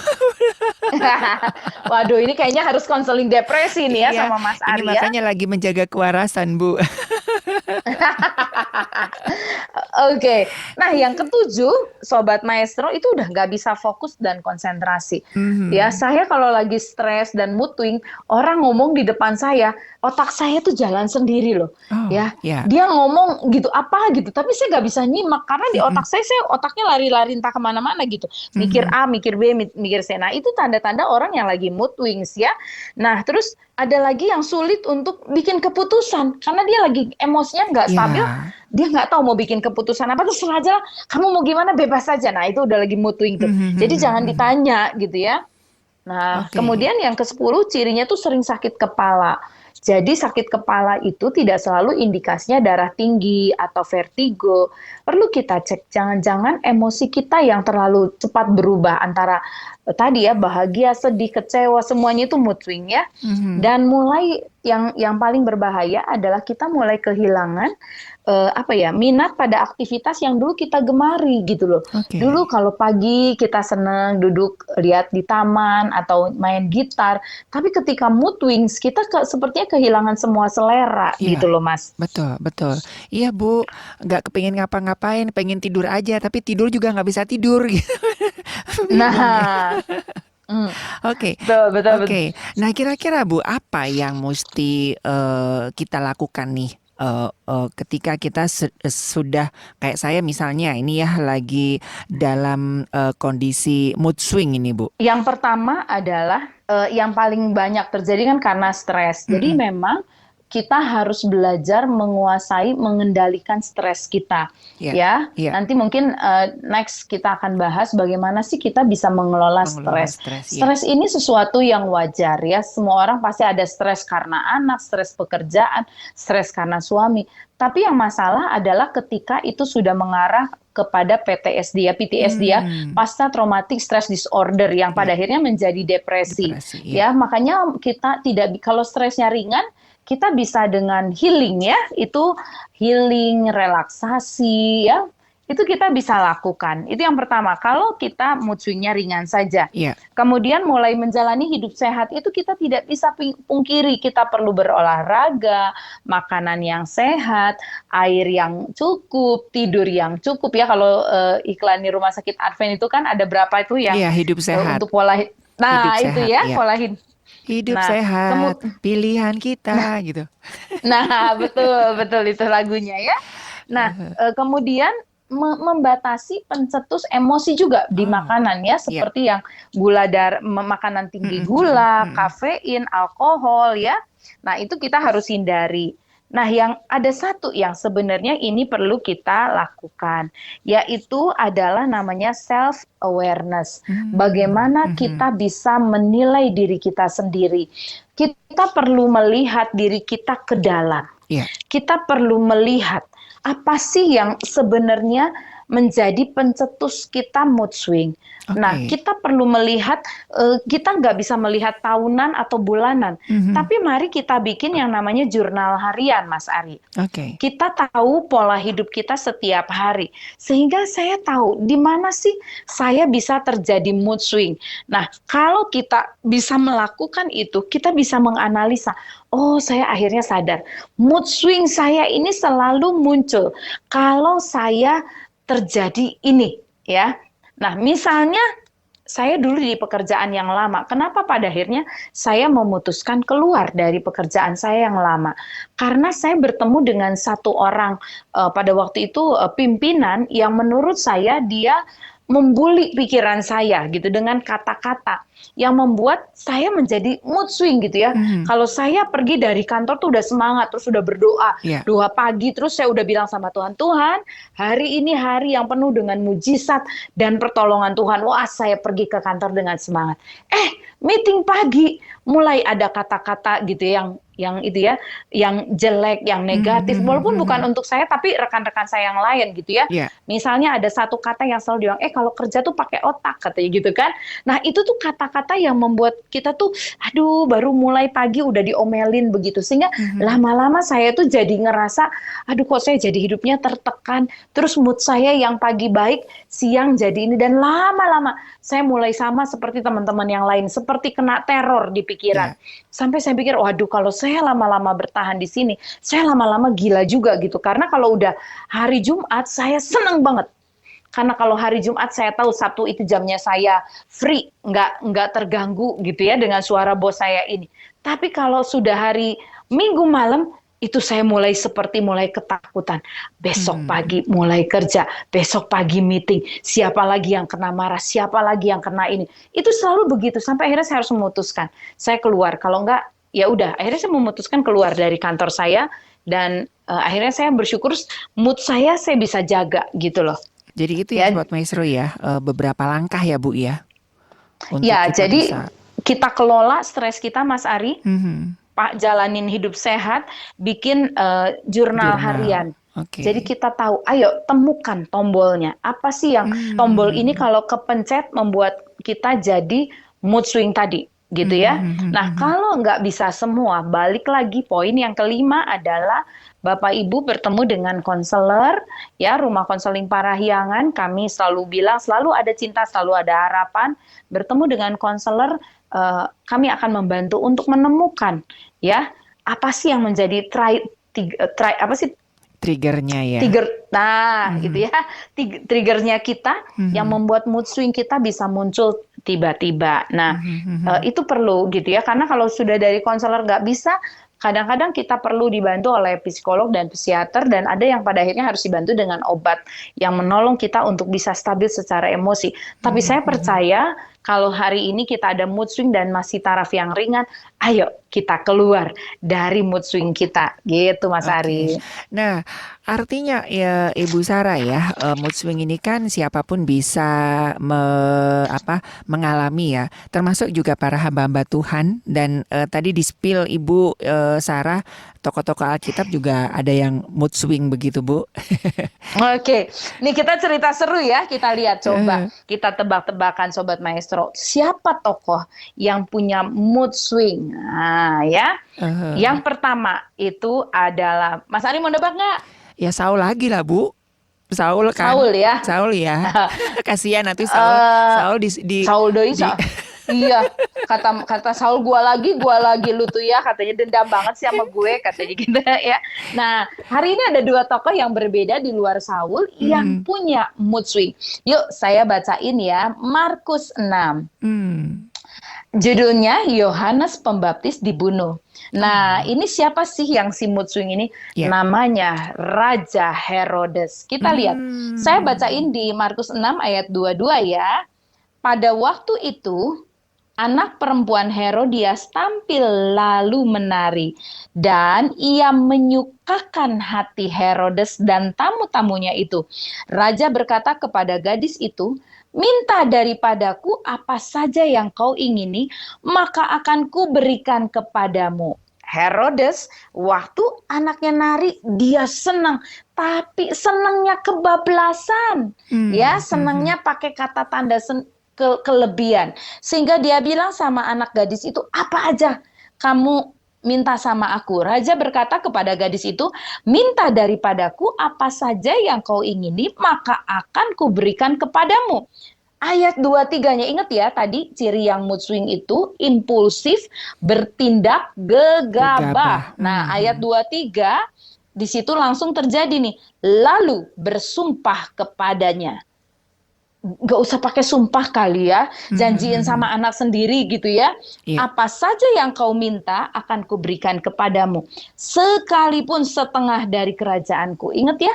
Speaker 2: Waduh, ini kayaknya harus konseling depresi nih ya
Speaker 1: Iya,
Speaker 2: sama Mas
Speaker 1: ini
Speaker 2: Ari ya.
Speaker 1: makanya lagi menjaga kewarasan, Bu.
Speaker 2: Oke, nah yang ketujuh, Sobat Maestro itu udah nggak bisa fokus dan konsentrasi. Ya,
Speaker 1: Mhm.
Speaker 2: saya kalau lagi stres dan mood swing, orang ngomong di depan saya, otak saya tuh jalan sendiri loh.
Speaker 1: Oh,
Speaker 2: Ya,
Speaker 1: ya.
Speaker 2: dia ngomong gitu apa gitu, tapi saya nggak bisa nyimak karena di
Speaker 1: Mhm.
Speaker 2: otak saya otaknya lari-lari entah kemana-mana gitu. Mikir
Speaker 1: Mhm.
Speaker 2: A, mikir B, mikir C. Nah, itu tanda-tanda orang yang lagi mood swings ya. Nah, terus ada lagi yang sulit untuk bikin keputusan karena dia lagi emosinya moodnya nggak stabil,
Speaker 1: Ya.
Speaker 2: dia nggak tahu mau bikin keputusan apa, terus aja lah, kamu mau gimana bebas saja. Nah itu udah lagi mood swing tuh. Jadi jangan ditanya gitu ya. Nah,
Speaker 1: Oke.
Speaker 2: kemudian yang ke-10 cirinya tuh sering sakit kepala. Jadi sakit kepala itu tidak selalu indikasinya darah tinggi atau vertigo. Perlu kita cek, jangan-jangan emosi kita yang terlalu cepat berubah antara tadi ya bahagia, sedih, kecewa, semuanya itu mood swing ya.
Speaker 1: Mhm.
Speaker 2: Dan mulai yang paling berbahaya adalah kita mulai kehilangan apa ya, minat pada aktivitas yang dulu kita gemari gitu loh.
Speaker 1: Oke.
Speaker 2: Dulu kalau pagi kita seneng duduk lihat di taman atau main gitar, tapi ketika mood swings kita sepertinya kehilangan semua selera gitu
Speaker 1: Iya,
Speaker 2: loh Mas.
Speaker 1: betul, betul. Iya, Bu, nggak kepengen ngapa-ngapain, pengen tidur aja, tapi tidur juga nggak bisa tidur gitu. Bingung ya.
Speaker 2: Nah, mm,
Speaker 1: Oke,
Speaker 2: betul betul betul.
Speaker 1: oke. Nah, kira-kira Bu, apa yang mesti kita lakukan nih ketika kita sudah kayak saya misalnya ini ya lagi dalam kondisi mood swing ini, Bu.
Speaker 2: Yang pertama adalah yang paling banyak terjadi kan karena stres. Jadi
Speaker 1: Mm-mm.
Speaker 2: memang kita harus belajar menguasai, mengendalikan stres kita.
Speaker 1: Iya,
Speaker 2: Ya,
Speaker 1: iya,
Speaker 2: nanti mungkin next kita akan bahas bagaimana sih kita bisa mengelola
Speaker 1: mengelola
Speaker 2: stres.
Speaker 1: stres ya.
Speaker 2: Stres ini sesuatu yang wajar ya. Semua orang pasti ada stres karena anak, stres pekerjaan, stres karena suami. Tapi yang masalah adalah ketika itu sudah mengarah kepada PTSD ya, PTSD ya,
Speaker 1: Hmm,
Speaker 2: pasca traumatic stress disorder yang pada
Speaker 1: ya,
Speaker 2: akhirnya menjadi depresi.
Speaker 1: depresi ya.
Speaker 2: Ya, makanya kita tidak kalau stresnya ringan, kita bisa dengan healing ya, itu healing, relaksasi ya. Itu kita bisa lakukan. Itu yang pertama. Kalau kita mood swing-nya ringan saja.
Speaker 1: Iya,
Speaker 2: Kemudian mulai menjalani hidup sehat itu kita tidak bisa pungkiri. Kita perlu berolahraga, makanan yang sehat, air yang cukup, tidur yang cukup ya. Kalau iklan di Rumah Sakit Advent itu kan ada berapa itu yang
Speaker 1: iya, hidup sehat,
Speaker 2: untuk pola.
Speaker 1: hidup
Speaker 2: Nah, itu
Speaker 1: sehat,
Speaker 2: ya
Speaker 1: ya.
Speaker 2: pola hidup.
Speaker 1: Hidup
Speaker 2: Nah,
Speaker 1: sehat, pilihan kita gitu.
Speaker 2: nah, betul, betul itu lagunya ya. Nah, kemudian membatasi pencetus emosi juga di
Speaker 1: Oh,
Speaker 2: makanan ya,
Speaker 1: iya.
Speaker 2: seperti yang gula makanan tinggi
Speaker 1: Mm-mm, mm-mm,
Speaker 2: gula,
Speaker 1: mm-mm.
Speaker 2: kafein, alkohol ya. Nah, itu kita harus hindari. Nah, yang ada satu yang sebenarnya ini perlu kita lakukan, yaitu adalah namanya self awareness.
Speaker 1: Hmm,
Speaker 2: Bagaimana
Speaker 1: mhm.
Speaker 2: kita bisa menilai diri kita sendiri. Kita perlu melihat diri kita ke dalam.
Speaker 1: Iya,
Speaker 2: Kita perlu melihat apa sih yang sebenarnya menjadi pencetus kita mood swing. Nah,
Speaker 1: oke.
Speaker 2: kita perlu melihat, kita nggak bisa melihat tahunan atau bulanan,
Speaker 1: Mhm,
Speaker 2: tapi mari kita bikin yang namanya jurnal harian, Mas Ari.
Speaker 1: oke.
Speaker 2: Kita tahu pola hidup kita setiap hari, sehingga saya tahu di mana sih saya bisa terjadi mood swing. Nah, kalau kita bisa melakukan itu, kita bisa menganalisa, oh saya akhirnya sadar, mood swing saya ini selalu muncul kalau saya terjadi ini, ya. Nah, misalnya saya dulu di pekerjaan yang lama. Kenapa pada akhirnya saya memutuskan keluar dari pekerjaan saya yang lama? Karena saya bertemu dengan satu orang pada waktu itu pimpinan yang menurut saya dia membuli pikiran saya gitu dengan kata-kata yang membuat saya menjadi mood swing gitu ya.
Speaker 1: Mhm,
Speaker 2: Kalau saya pergi dari kantor tuh udah semangat, terus udah berdoa,
Speaker 1: iya.
Speaker 2: doa pagi, terus saya udah bilang sama Tuhan, Tuhan, hari ini hari yang penuh dengan mujizat dan pertolongan Tuhan. Wah, saya pergi ke kantor dengan semangat. Meeting pagi mulai ada kata-kata gitu yang itu ya, yang jelek, yang
Speaker 1: Mhm,
Speaker 2: negatif,
Speaker 1: mhm,
Speaker 2: walaupun bukan
Speaker 1: mhm.
Speaker 2: untuk saya tapi rekan-rekan saya yang lain gitu ya.
Speaker 1: Iya,
Speaker 2: Misalnya ada satu kata yang selalu bilang, kalau kerja tuh pakai otak katanya gitu kan. Nah, itu tuh kata-kata yang membuat kita tuh aduh baru mulai pagi udah diomelin begitu. Sehingga
Speaker 1: mhm.
Speaker 2: lama-lama saya tuh jadi ngerasa aduh kok saya jadi hidupnya tertekan. Terus mood saya yang pagi baik, siang jadi ini dan lama-lama saya mulai sama seperti teman-teman yang lain, seperti kena teror di pikiran.
Speaker 1: Iya,
Speaker 2: Sampai saya pikir, waduh kalau saya lama-lama bertahan di sini, saya lama-lama gila juga gitu. Karena kalau udah hari Jumat, saya seneng banget. Karena kalau hari Jumat saya tahu Sabtu itu jamnya saya free, nggak terganggu gitu ya dengan suara bos saya ini. Tapi kalau sudah hari Minggu malam, itu saya mulai ketakutan. Besok
Speaker 1: mhm.
Speaker 2: pagi mulai kerja, besok pagi meeting, siapa lagi yang kena marah, siapa lagi yang kena ini. Itu selalu begitu, sampai akhirnya saya harus memutuskan. Saya keluar, kalau enggak, ya udah. Akhirnya saya memutuskan keluar dari kantor saya, dan akhirnya saya bersyukur mood saya bisa jaga gitu loh.
Speaker 1: Jadi itu ya
Speaker 2: Ya,
Speaker 1: Sobat Maestro ya, beberapa langkah ya Bu ya, untuk
Speaker 2: ya
Speaker 1: kita
Speaker 2: jadi
Speaker 1: bisa.
Speaker 2: kita kelola stres kita Mas Ari,
Speaker 1: Mhm.
Speaker 2: Pak jalanin hidup sehat, bikin jurnal
Speaker 1: Jurnal,
Speaker 2: harian. Jadi
Speaker 1: oke.
Speaker 2: kita tahu, ayo temukan tombolnya. Apa sih yang tombol ini
Speaker 1: Hmm.
Speaker 2: kalau kepencet membuat kita jadi mood swing tadi, gitu ya. Nah,
Speaker 1: Mhm.
Speaker 2: kalau nggak bisa semua, balik lagi poin yang kelima adalah Bapak Ibu bertemu dengan konselor, ya rumah konseling Parahyangan. Kami selalu bilang selalu ada cinta, selalu ada harapan. Bertemu dengan konselor, kami akan membantu untuk menemukan, ya apa sih yang menjadi apa sih
Speaker 1: Triggernya ya.
Speaker 2: gitu
Speaker 1: Mhm.
Speaker 2: ya, triggernya kita yang
Speaker 1: Mhm.
Speaker 2: membuat mood swing kita bisa muncul tiba-tiba. Nah,
Speaker 1: Mhm. Mhm.
Speaker 2: itu perlu gitu ya, karena kalau sudah dari konselor nggak bisa, kadang-kadang kita perlu dibantu oleh psikolog dan psikiater, dan ada yang pada akhirnya harus dibantu dengan obat yang menolong kita untuk bisa stabil secara emosi. Tapi
Speaker 1: Mhm.
Speaker 2: saya
Speaker 1: Mhm.
Speaker 2: percaya kalau hari ini kita ada mood swing dan masih taraf yang ringan, ayo kita keluar dari mood swing kita, gitu Mas
Speaker 1: Oke.
Speaker 2: Ari.
Speaker 1: Nah, artinya ya Ibu Sarah ya, mood swing ini kan siapapun bisa mengalami ya, termasuk juga para hamba-hamba Tuhan dan tadi di spill Ibu Sarah, tokoh-tokoh Alkitab juga ada yang mood swing begitu, Bu.
Speaker 2: Oke, nih kita cerita seru ya. Kita lihat coba, kita tebak-tebakan Sobat Maestro. Siapa tokoh yang punya mood swing? Nah, ya.
Speaker 1: Eh,
Speaker 2: Yang pertama itu adalah Mas Ari mau nebak nggak?
Speaker 1: ya Saul lagi lah, Bu. Saul kan,
Speaker 2: Saul ya.
Speaker 1: Saul ya. Kasihan atuh Saul.
Speaker 2: Eh,
Speaker 1: Saul di
Speaker 2: Saul doi,
Speaker 1: di
Speaker 2: iya, kata kata Saul, gua lagi lu tuh ya, katanya dendam banget sih sama gue, katanya gitu ya. Nah, hari ini ada dua tokoh yang berbeda di luar Saul yang
Speaker 1: Hmm.
Speaker 2: punya mood swing. Yuk, saya bacain ya, Markus 6.
Speaker 1: Hmm.
Speaker 2: Judulnya Yohanes Pembaptis dibunuh. Nah,
Speaker 1: Oh.
Speaker 2: ini siapa sih yang si mood swing ini?
Speaker 1: Ya.
Speaker 2: Namanya Raja Herodes. Kita lihat. Saya
Speaker 1: Hmm.
Speaker 2: bacain di Markus 6 ayat 22 ya. Pada waktu itu, anak perempuan Herodias tampil lalu menari, dan ia menyukakan hati Herodes dan tamu-tamunya itu. Raja berkata kepada gadis itu, "Minta daripadaku apa saja yang kau ingini, maka akan kuberikan kepadamu." Herodes, waktu anaknya nari, dia senang, tapi senangnya kebablasan. Ya,
Speaker 1: Hmm. Hmm.
Speaker 2: senangnya pakai kata tanda kelebihan. Sehingga dia bilang sama anak gadis itu, "Apa aja kamu minta sama aku?" Raja berkata kepada gadis itu, "Minta daripadaku apa saja yang kau ingini, maka akan kuberikan kepadamu." Ayat 23-nya, ingat ya, tadi ciri yang mood swing itu impulsif, bertindak gegabah.
Speaker 1: Gegabah.
Speaker 2: Nah, ayat
Speaker 1: Hmm.
Speaker 2: 23 di situ langsung terjadi nih. Lalu bersumpah kepadanya. Nggak usah pakai sumpah kali ya, janjiin
Speaker 1: Hmm.
Speaker 2: sama anak sendiri gitu ya.
Speaker 1: Ya.
Speaker 2: Apa saja yang kau minta akan kuberikan kepadamu, sekalipun setengah dari kerajaanku. Ingat ya,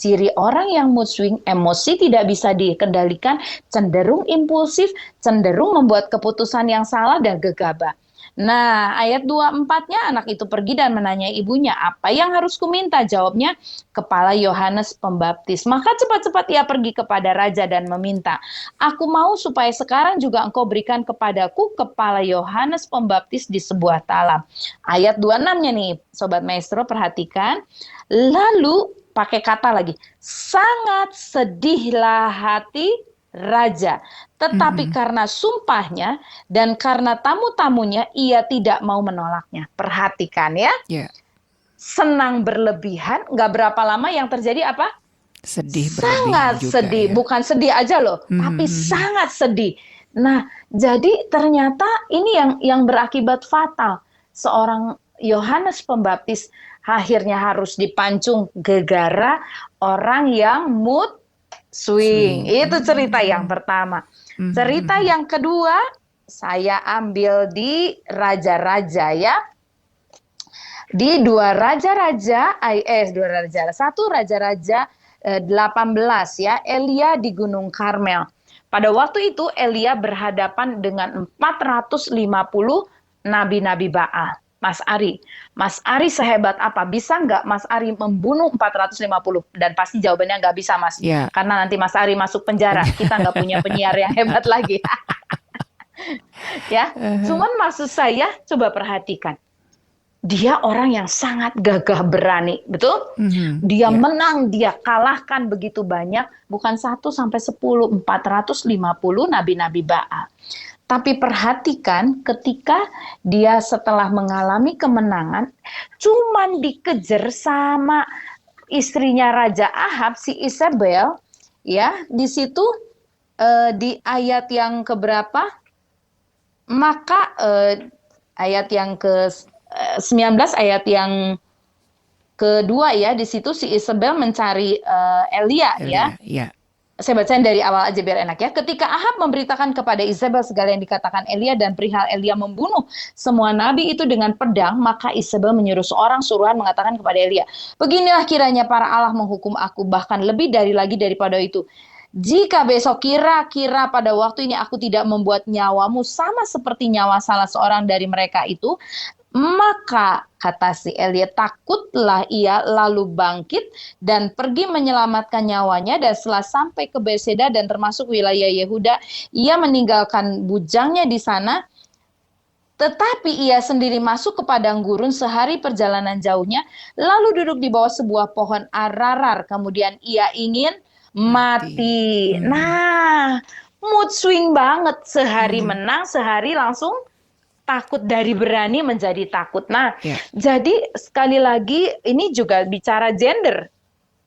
Speaker 2: ciri orang yang mood swing, emosi tidak bisa dikendalikan, cenderung impulsif, cenderung membuat keputusan yang salah dan gegabah. Nah, ayat 24-nya, anak itu pergi dan menanya ibunya, "Apa yang harus kuminta?" Jawabnya, "Kepala Yohanes Pembaptis." Maka cepat-cepat ia pergi kepada raja dan meminta, "Aku mau supaya sekarang juga engkau berikan kepadaku kepala Yohanes Pembaptis di sebuah talam." Ayat 26-nya nih, Sobat Maestro, perhatikan. Lalu pakai kata lagi, sangat sedihlah hati raja. Tetapi
Speaker 1: Hmm.
Speaker 2: karena sumpahnya dan karena tamu-tamunya, ia tidak mau menolaknya. Perhatikan ya,
Speaker 1: Ya.
Speaker 2: senang berlebihan, nggak berapa lama yang terjadi apa?
Speaker 1: Sedih berlebihan
Speaker 2: Sangat
Speaker 1: juga
Speaker 2: sedih,
Speaker 1: ya.
Speaker 2: bukan sedih aja loh, tapi
Speaker 1: Hmm.
Speaker 2: sangat sedih. Nah, jadi ternyata ini yang berakibat fatal. Seorang Yohanes Pembaptis akhirnya harus dipancung gegara orang yang mood swing.
Speaker 1: Swing.
Speaker 2: Itu cerita yang
Speaker 1: Hmm.
Speaker 2: pertama. Cerita
Speaker 1: Hmm.
Speaker 2: yang kedua, saya ambil di Raja-Raja ya. Di satu Raja-Raja 18 ya, Elia di Gunung Karmel. Pada waktu itu Elia berhadapan dengan 450 nabi-nabi Baal. Mas Ari. Mas Ari sehebat apa? Bisa nggak Mas Ari membunuh 450? Dan pasti jawabannya nggak bisa, Mas.
Speaker 1: Ya.
Speaker 2: Karena nanti Mas Ari masuk penjara. Kita nggak punya penyiar yang hebat lagi. Ya, cuman maksud saya coba perhatikan. Dia orang yang sangat gagah berani, betul? Dia
Speaker 1: Ya.
Speaker 2: menang, dia kalahkan begitu banyak, bukan 1 sampai 10, 450 nabi-nabi Baal. Tapi perhatikan ketika dia setelah mengalami kemenangan, cuman dikejar sama istrinya Raja Ahab, si Isabel, ya, di situ di ayat yang keberapa? Maka ayat yang ke-19, ayat yang kedua ya, di situ si Isabel mencari Elia ya.
Speaker 1: Ya.
Speaker 2: Saya bacain dari awal aja biar enak ya. Ketika Ahab memberitakan kepada Isabel segala yang dikatakan Elia dan perihal Elia membunuh semua nabi itu dengan pedang, maka Isabel menyuruh seorang suruhan mengatakan kepada Elia, beginilah kiranya para Allah menghukum aku, bahkan lebih lagi daripada itu. Jika besok kira-kira pada waktu ini aku tidak membuat nyawamu sama seperti nyawa salah seorang dari mereka itu, maka kata si Elia, takutlah ia lalu bangkit dan pergi menyelamatkan nyawanya, dan setelah sampai ke Betseda dan termasuk wilayah Yehuda, ia meninggalkan bujangnya di sana. Tetapi ia sendiri masuk ke padang gurun sehari perjalanan jauhnya, lalu duduk di bawah sebuah pohon ararar. Kemudian ia ingin mati. Nah, mood swing banget. Sehari menang, sehari langsung takut, dari berani menjadi takut. Nah, jadi sekali lagi ini juga bicara gender.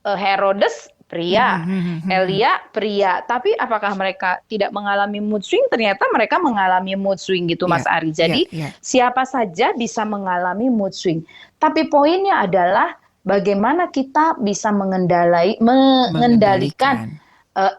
Speaker 2: Herodes pria, Elia pria. Tapi apakah mereka tidak mengalami mood swing? Ternyata mereka mengalami mood swing gitu, Mas Ari. Jadi siapa saja bisa mengalami mood swing. Tapi poinnya adalah bagaimana kita bisa mengendalikan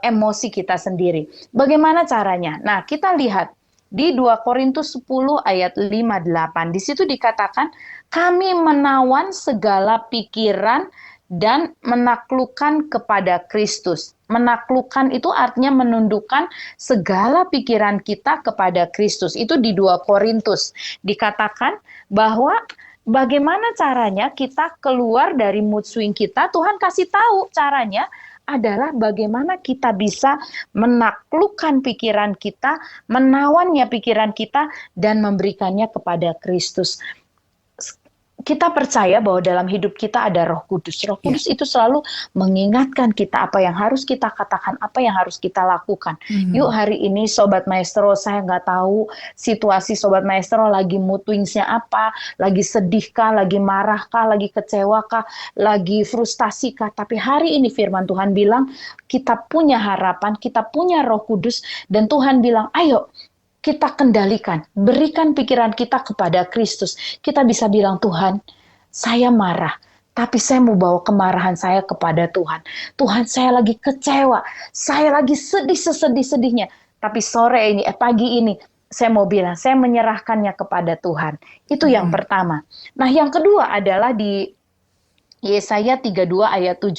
Speaker 2: emosi kita sendiri. Bagaimana caranya? Nah, kita lihat di 2 Korintus 10 ayat 5-8. Di situ dikatakan, kami menawan segala pikiran dan menaklukkan kepada Kristus. Menaklukkan itu artinya menundukkan segala pikiran kita kepada Kristus. Itu di 2 Korintus. Dikatakan bahwa bagaimana caranya kita keluar dari mood swing kita, Tuhan kasih tahu caranya adalah bagaimana kita bisa menaklukkan pikiran kita, menawannya pikiran kita, dan memberikannya kepada Kristus. Kita percaya bahwa dalam hidup kita ada Roh Kudus. Roh Kudus itu selalu mengingatkan kita apa yang harus kita katakan, apa yang harus kita lakukan. Yuk hari ini Sobat Maestro, saya nggak tahu situasi Sobat Maestro lagi mood swings-nya apa, lagi sedihkah, lagi marahkah, lagi kecewakah, lagi frustrasikah. Tapi hari ini firman Tuhan bilang, kita punya harapan, kita punya Roh Kudus, dan Tuhan bilang, ayo, kita kendalikan, berikan pikiran kita kepada Kristus. Kita bisa bilang, Tuhan, saya marah, tapi saya mau bawa kemarahan saya kepada Tuhan. Tuhan, saya lagi kecewa, saya lagi sedih sesedih-sedihnya. Tapi pagi ini, saya mau bilang, saya menyerahkannya kepada Tuhan. Itu yang pertama. Nah, yang kedua adalah di Yesaya 32 ayat 17.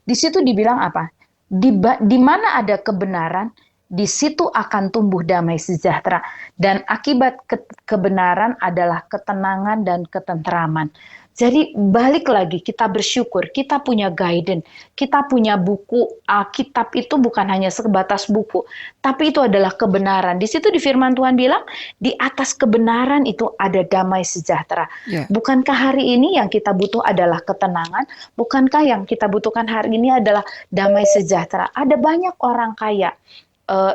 Speaker 2: Di situ dibilang apa? Di mana ada kebenaran, di situ akan tumbuh damai sejahtera, dan akibat kebenaran adalah ketenangan dan ketentraman. Jadi balik lagi, kita bersyukur, kita punya guidance, kita punya buku Alkitab itu bukan hanya sebatas buku, tapi itu adalah kebenaran. Di situ di firman Tuhan bilang, di atas kebenaran itu ada damai sejahtera. Bukankah hari ini yang kita butuh adalah ketenangan? Bukankah yang kita butuhkan hari ini adalah damai sejahtera? Ada banyak orang kaya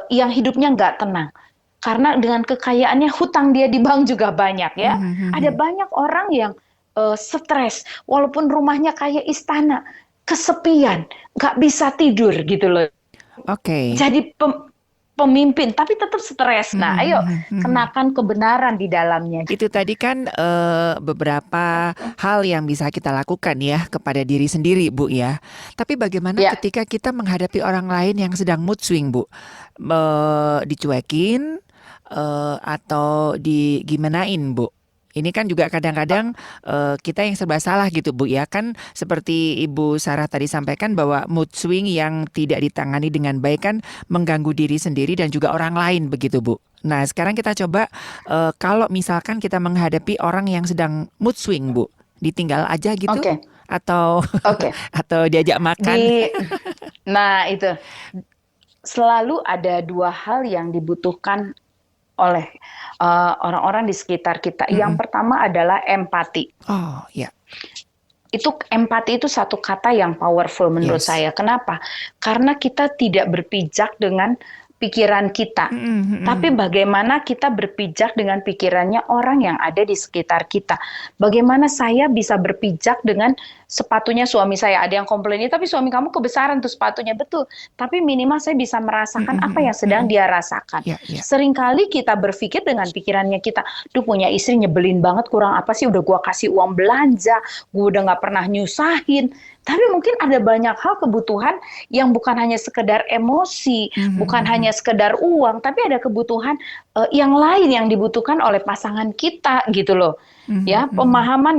Speaker 2: yang hidupnya nggak tenang. Karena dengan kekayaannya, hutang dia di bank juga banyak ya. Ada banyak orang yang stres, walaupun rumahnya kayak istana, kesepian, nggak bisa tidur gitu loh. Jadi pemimpin, tapi tetap stres. Nah, ayo kenakan kebenaran di dalamnya.
Speaker 1: Itu tadi kan beberapa hal yang bisa kita lakukan ya kepada diri sendiri, Bu ya. Tapi bagaimana ketika kita menghadapi orang lain yang sedang mood swing, Bu? Dicuekin atau digimanain, Bu? Ini kan juga kadang-kadang kita yang serba salah gitu Bu ya. Kan seperti Ibu Sarah tadi sampaikan bahwa mood swing yang tidak ditangani dengan baik kan mengganggu diri sendiri dan juga orang lain begitu Bu. Nah sekarang kita coba kalau misalkan kita menghadapi orang yang sedang mood swing Bu, ditinggal aja gitu
Speaker 2: Oke,
Speaker 1: atau
Speaker 2: oke.
Speaker 1: atau diajak makan.
Speaker 2: Nah itu selalu ada dua hal yang dibutuhkan oleh orang-orang di sekitar kita. Yang pertama adalah empati.
Speaker 1: Oh ya,
Speaker 2: Empati itu satu kata yang powerful menurut
Speaker 1: yes.
Speaker 2: saya. Kenapa? Karena kita tidak berpijak dengan pikiran kita, tapi bagaimana kita berpijak dengan pikirannya orang yang ada di sekitar kita. Bagaimana saya bisa berpijak dengan sepatunya suami saya. Ada yang komplain, tapi suami kamu kebesaran tuh sepatunya. Betul, tapi minimal saya bisa merasakan apa yang sedang dia rasakan. Seringkali kita berpikir dengan pikirannya kita, duh punya istri nyebelin banget, kurang apa sih, udah gua kasih uang belanja, gua udah nggak pernah nyusahin. Tapi mungkin ada banyak hal kebutuhan yang bukan hanya sekedar emosi, bukan hanya sekedar uang, tapi ada kebutuhan yang lain yang dibutuhkan oleh pasangan kita gitu loh. Ya, pemahaman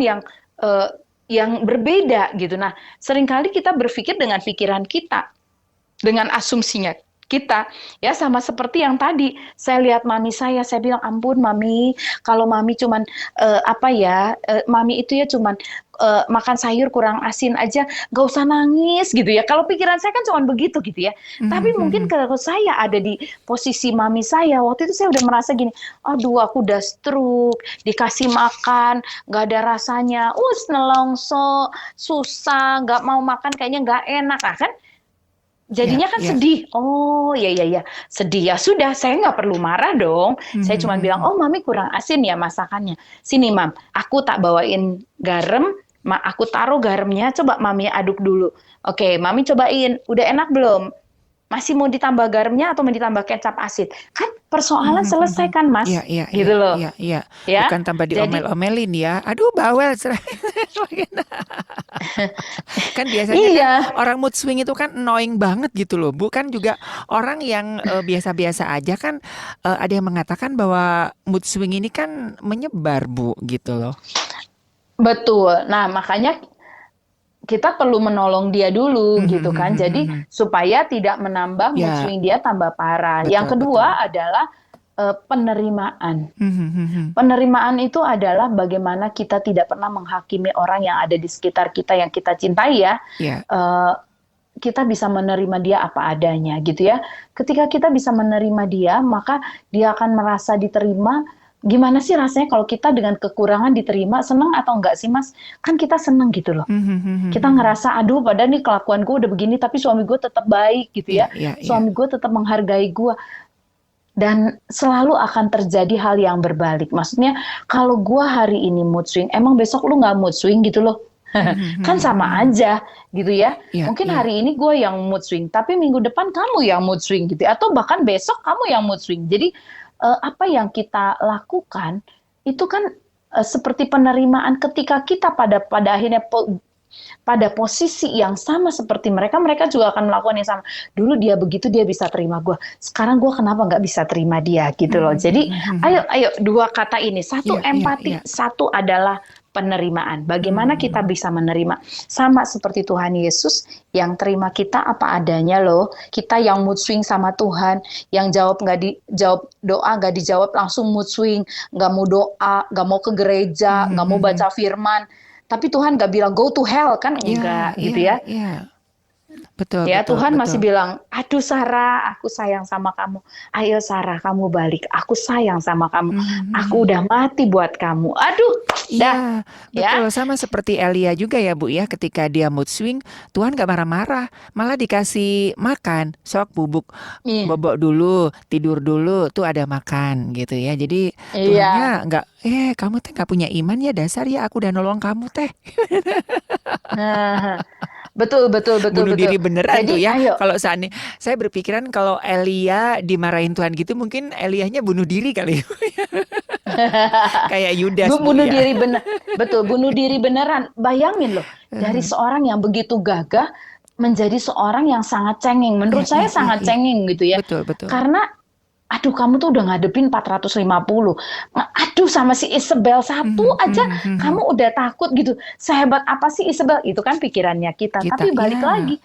Speaker 2: yang berbeda gitu. Nah, seringkali kita berpikir dengan pikiran kita, dengan asumsinya kita, ya sama seperti yang tadi saya lihat mami saya bilang ampun mami, kalau mami cuman mami itu ya cuman makan sayur kurang asin aja, gak usah nangis gitu ya. Kalau pikiran saya kan cuman begitu gitu ya. Tapi mungkin kalau saya ada di posisi mami saya, waktu itu saya udah merasa gini, aduh aku udah stroke, dikasih makan, gak ada rasanya, nelongso, susah, gak mau makan, kayaknya gak enak kan. Jadinya kan sedih. Oh ya sedih ya sudah, saya nggak perlu marah dong. Saya cuma bilang, oh mami kurang asin ya masakannya. Sini mam, aku tak bawain garam, aku taruh garamnya, coba mami aduk dulu. Oke, mami cobain, udah enak belum? Masih mau ditambah garamnya atau mau ditambah kecap asin? Kan persoalan selesai kan mas? Gitu loh.
Speaker 1: Iya. Bukan tambah diomel-omelin ya. Aduh bawel. Kan biasanya kan orang mood swing itu kan annoying banget gitu loh. Bukan juga orang yang biasa-biasa aja kan ada yang mengatakan bahwa mood swing ini kan menyebar Bu gitu loh.
Speaker 2: Betul. Nah makanya kita perlu menolong dia dulu gitu kan. Jadi supaya tidak menambah mood swing dia tambah parah. Betul, yang kedua adalah penerimaan. Penerimaan itu adalah bagaimana kita tidak pernah menghakimi orang yang ada di sekitar kita yang kita cintai ya. Kita bisa menerima dia apa adanya gitu ya. Ketika kita bisa menerima dia, maka dia akan merasa diterima. Gimana sih rasanya kalau kita dengan kekurangan diterima, seneng atau enggak sih mas? Kan kita seneng gitu loh. Kita ngerasa aduh padahal nih kelakuan gue udah begini tapi suami gue tetap baik gitu ya. Suami gue tetap menghargai gue. Dan selalu akan terjadi hal yang berbalik. Maksudnya kalau gue hari ini mood swing, emang besok lu nggak mood swing gitu loh. Kan sama aja gitu ya. Mungkin hari ini gue yang mood swing, tapi minggu depan kamu yang mood swing gitu. Atau bahkan besok kamu yang mood swing. Jadi apa yang kita lakukan itu kan seperti penerimaan ketika kita pada akhirnya pada posisi yang sama seperti mereka juga akan melakukan yang sama. Dulu dia begitu dia bisa terima gue, sekarang gue kenapa nggak bisa terima dia gitu loh. Jadi ayo dua kata ini, satu empati, satu adalah penerimaan. Bagaimana kita bisa menerima? Sama seperti Tuhan Yesus yang terima kita apa adanya loh. Kita yang mood swing sama Tuhan, yang doa nggak dijawab langsung mood swing, nggak mau doa, nggak mau ke gereja, nggak mau baca firman. Tapi Tuhan nggak bilang go to hell kan enggak gitu ya. Betul. Tuhan masih bilang, aduh Sarah, aku sayang sama kamu. Ayo Sarah, kamu balik. Aku sayang sama kamu. Aku udah mati buat kamu. Aduh,
Speaker 1: dah. Betul. Sama seperti Elia juga ya Bu ya. Ketika dia mood swing, Tuhan gak marah-marah. Malah dikasih makan. Sok bubuk, bobok dulu, tidur dulu. Tuh ada makan gitu ya. Jadi Tuhannya gak, kamu teh gak punya iman ya dasar ya. Aku udah nolong kamu teh.
Speaker 2: Betul.
Speaker 1: Bunuh diri beneran. Jadi, tuh ya.
Speaker 2: Ayo.
Speaker 1: Kalau saatnya saya berpikiran kalau Elia dimarahin Tuhan gitu, mungkin Elianya bunuh diri kali. Kayak Yudas.
Speaker 2: Bunuh diri bener. Betul, bunuh diri beneran. Bayangin loh, dari seorang yang begitu gagah menjadi seorang yang sangat cengeng. Menurut saya sangat cengeng gitu ya.
Speaker 1: Betul.
Speaker 2: Karena Aduh, kamu tuh udah ngadepin 450. Aduh, sama si Isabel satu aja kamu udah takut gitu. Sehebat apa sih Isabel? Itu kan pikirannya kita.
Speaker 1: Kita
Speaker 2: Tapi balik
Speaker 1: ya.
Speaker 2: lagi,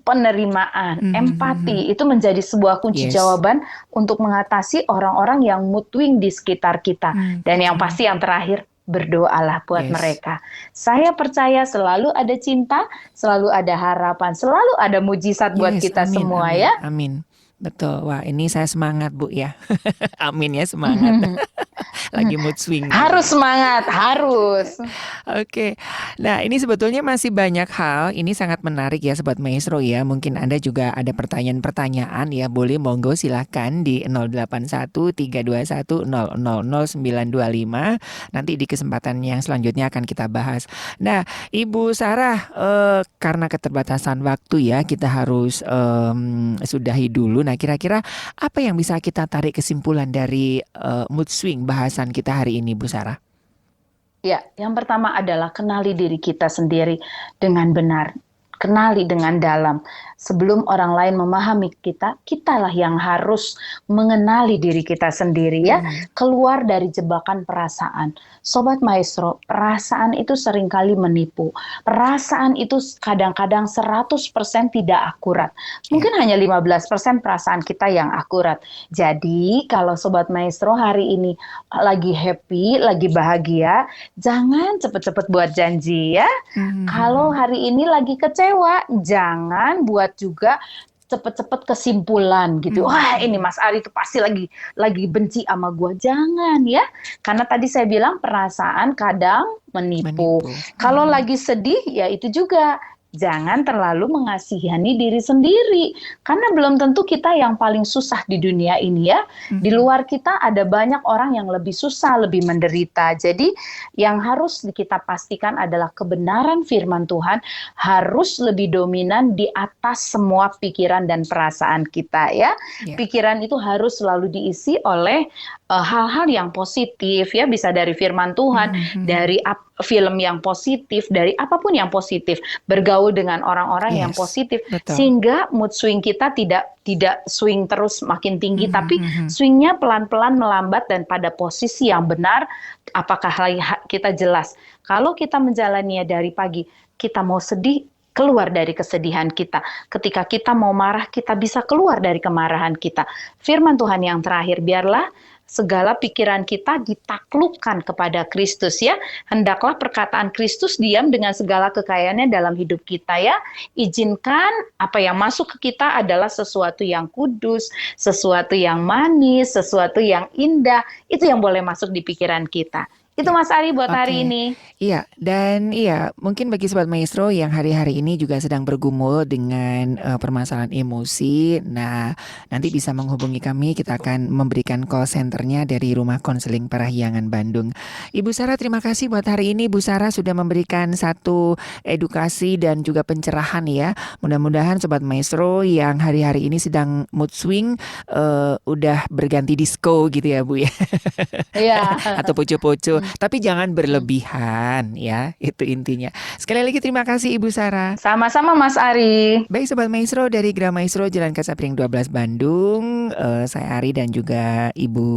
Speaker 2: penerimaan, empati itu menjadi sebuah kunci
Speaker 1: Yes.
Speaker 2: jawaban untuk mengatasi orang-orang yang mood swing di sekitar kita. Dan yang pasti yang terakhir, berdoalah buat
Speaker 1: Yes.
Speaker 2: mereka. Saya percaya selalu ada cinta, selalu ada harapan, selalu ada mujizat buat
Speaker 1: Yes,
Speaker 2: kita
Speaker 1: amin,
Speaker 2: semua
Speaker 1: amin,
Speaker 2: ya.
Speaker 1: amin. Betul. Wah, ini saya semangat, Bu ya. Amin ya, semangat. Lagi mood swing.
Speaker 2: Harus semangat, harus.
Speaker 1: Oke. Nah, ini sebetulnya masih banyak hal. Ini sangat menarik ya Sobat Maestro ya. Mungkin Anda juga ada pertanyaan-pertanyaan ya. Boleh monggo silakan di 081321000925. Nanti di kesempatan yang selanjutnya akan kita bahas. Nah, Ibu Sarah, karena keterbatasan waktu ya, kita harus sudahi dulu. Nah, kira-kira apa yang bisa kita tarik kesimpulan dari mood swing bahasan kita hari ini, Bu Sarah?
Speaker 2: Ya, yang pertama adalah kenali diri kita sendiri dengan benar. Kenali dengan dalam. Sebelum orang lain memahami kita, kitalah yang harus mengenali diri kita sendiri ya. Keluar dari jebakan perasaan. Sobat Maestro, perasaan itu seringkali menipu. Perasaan itu kadang-kadang 100% tidak akurat. Mungkin hanya 15% perasaan kita yang akurat. Jadi, kalau Sobat Maestro hari ini lagi happy, lagi bahagia, jangan cepet-cepet buat janji ya. Kalau hari ini lagi kecewa, jangan buat juga cepet-cepet kesimpulan gitu. Wah, ini Mas Ari itu pasti lagi benci sama gua. Jangan ya. Karena tadi saya bilang perasaan kadang menipu. Kalau lagi sedih ya itu juga. Jangan terlalu mengasihani diri sendiri. Karena belum tentu kita yang paling susah di dunia ini ya. Di luar kita ada banyak orang yang lebih susah, lebih menderita. Jadi yang harus kita pastikan adalah kebenaran firman Tuhan harus lebih dominan di atas semua pikiran dan perasaan kita ya. Pikiran itu harus selalu diisi oleh hal-hal yang positif ya, bisa dari firman Tuhan, dari film yang positif, dari apapun yang positif, bergaul dengan orang-orang yang positif, sehingga mood swing kita tidak swing terus makin tinggi, tapi swingnya pelan-pelan melambat dan pada posisi yang benar. Apakah kita jelas? Kalau kita menjalaninya dari pagi, kita mau sedih, keluar dari kesedihan kita. Ketika kita mau marah, kita bisa keluar dari kemarahan kita. Firman Tuhan yang terakhir, biarlah segala pikiran kita ditaklukkan kepada Kristus ya. Hendaklah perkataan Kristus diam dengan segala kekayaannya dalam hidup kita ya. Izinkan apa yang masuk ke kita adalah sesuatu yang kudus, sesuatu yang manis, sesuatu yang indah. Itu yang boleh masuk di pikiran kita. Itu Mas Ari buat hari ini.
Speaker 1: Iya, dan iya mungkin bagi Sobat Maestro yang hari-hari ini juga sedang bergumul dengan permasalahan emosi. Nah, nanti bisa menghubungi kami, kita akan memberikan call centernya dari Rumah Konseling Parahyangan Bandung. Ibu Sarah, terima kasih buat hari ini. Bu Sarah sudah memberikan satu edukasi dan juga pencerahan ya. Mudah-mudahan Sobat Maestro yang hari-hari ini sedang mood swing udah berganti disco gitu ya Bu ya.
Speaker 2: Iya.
Speaker 1: Atau poco-poco. Tapi jangan berlebihan ya, itu intinya. Sekali lagi terima kasih Ibu Sarah.
Speaker 2: Sama-sama Mas Ari.
Speaker 1: Baik Sobat Maestro, dari Gra Maestro Jalan Kasapiring 12 Bandung, saya Ari dan juga Ibu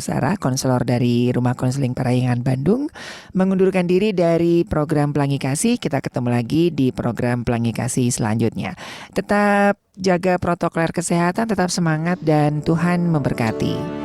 Speaker 1: Sarah, konselor dari Rumah Konseling Parahyangan Bandung, mengundurkan diri dari program Pelangi Kasih. Kita ketemu lagi di program Pelangi Kasih selanjutnya. Tetap jaga protokol kesehatan, tetap semangat dan Tuhan memberkati.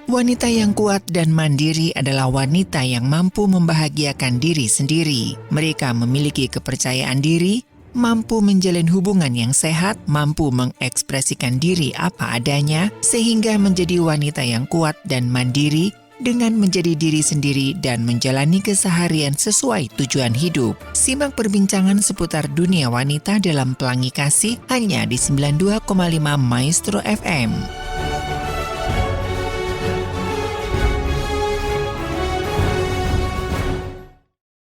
Speaker 1: Wanita yang kuat dan mandiri adalah wanita yang mampu membahagiakan diri sendiri. Mereka memiliki kepercayaan diri, mampu menjalin hubungan yang sehat, mampu mengekspresikan diri apa adanya, sehingga menjadi wanita yang kuat dan mandiri dengan menjadi diri sendiri dan menjalani keseharian sesuai tujuan hidup. Simak perbincangan seputar dunia wanita dalam Pelangi Kasih hanya di 92,5 Maestro FM.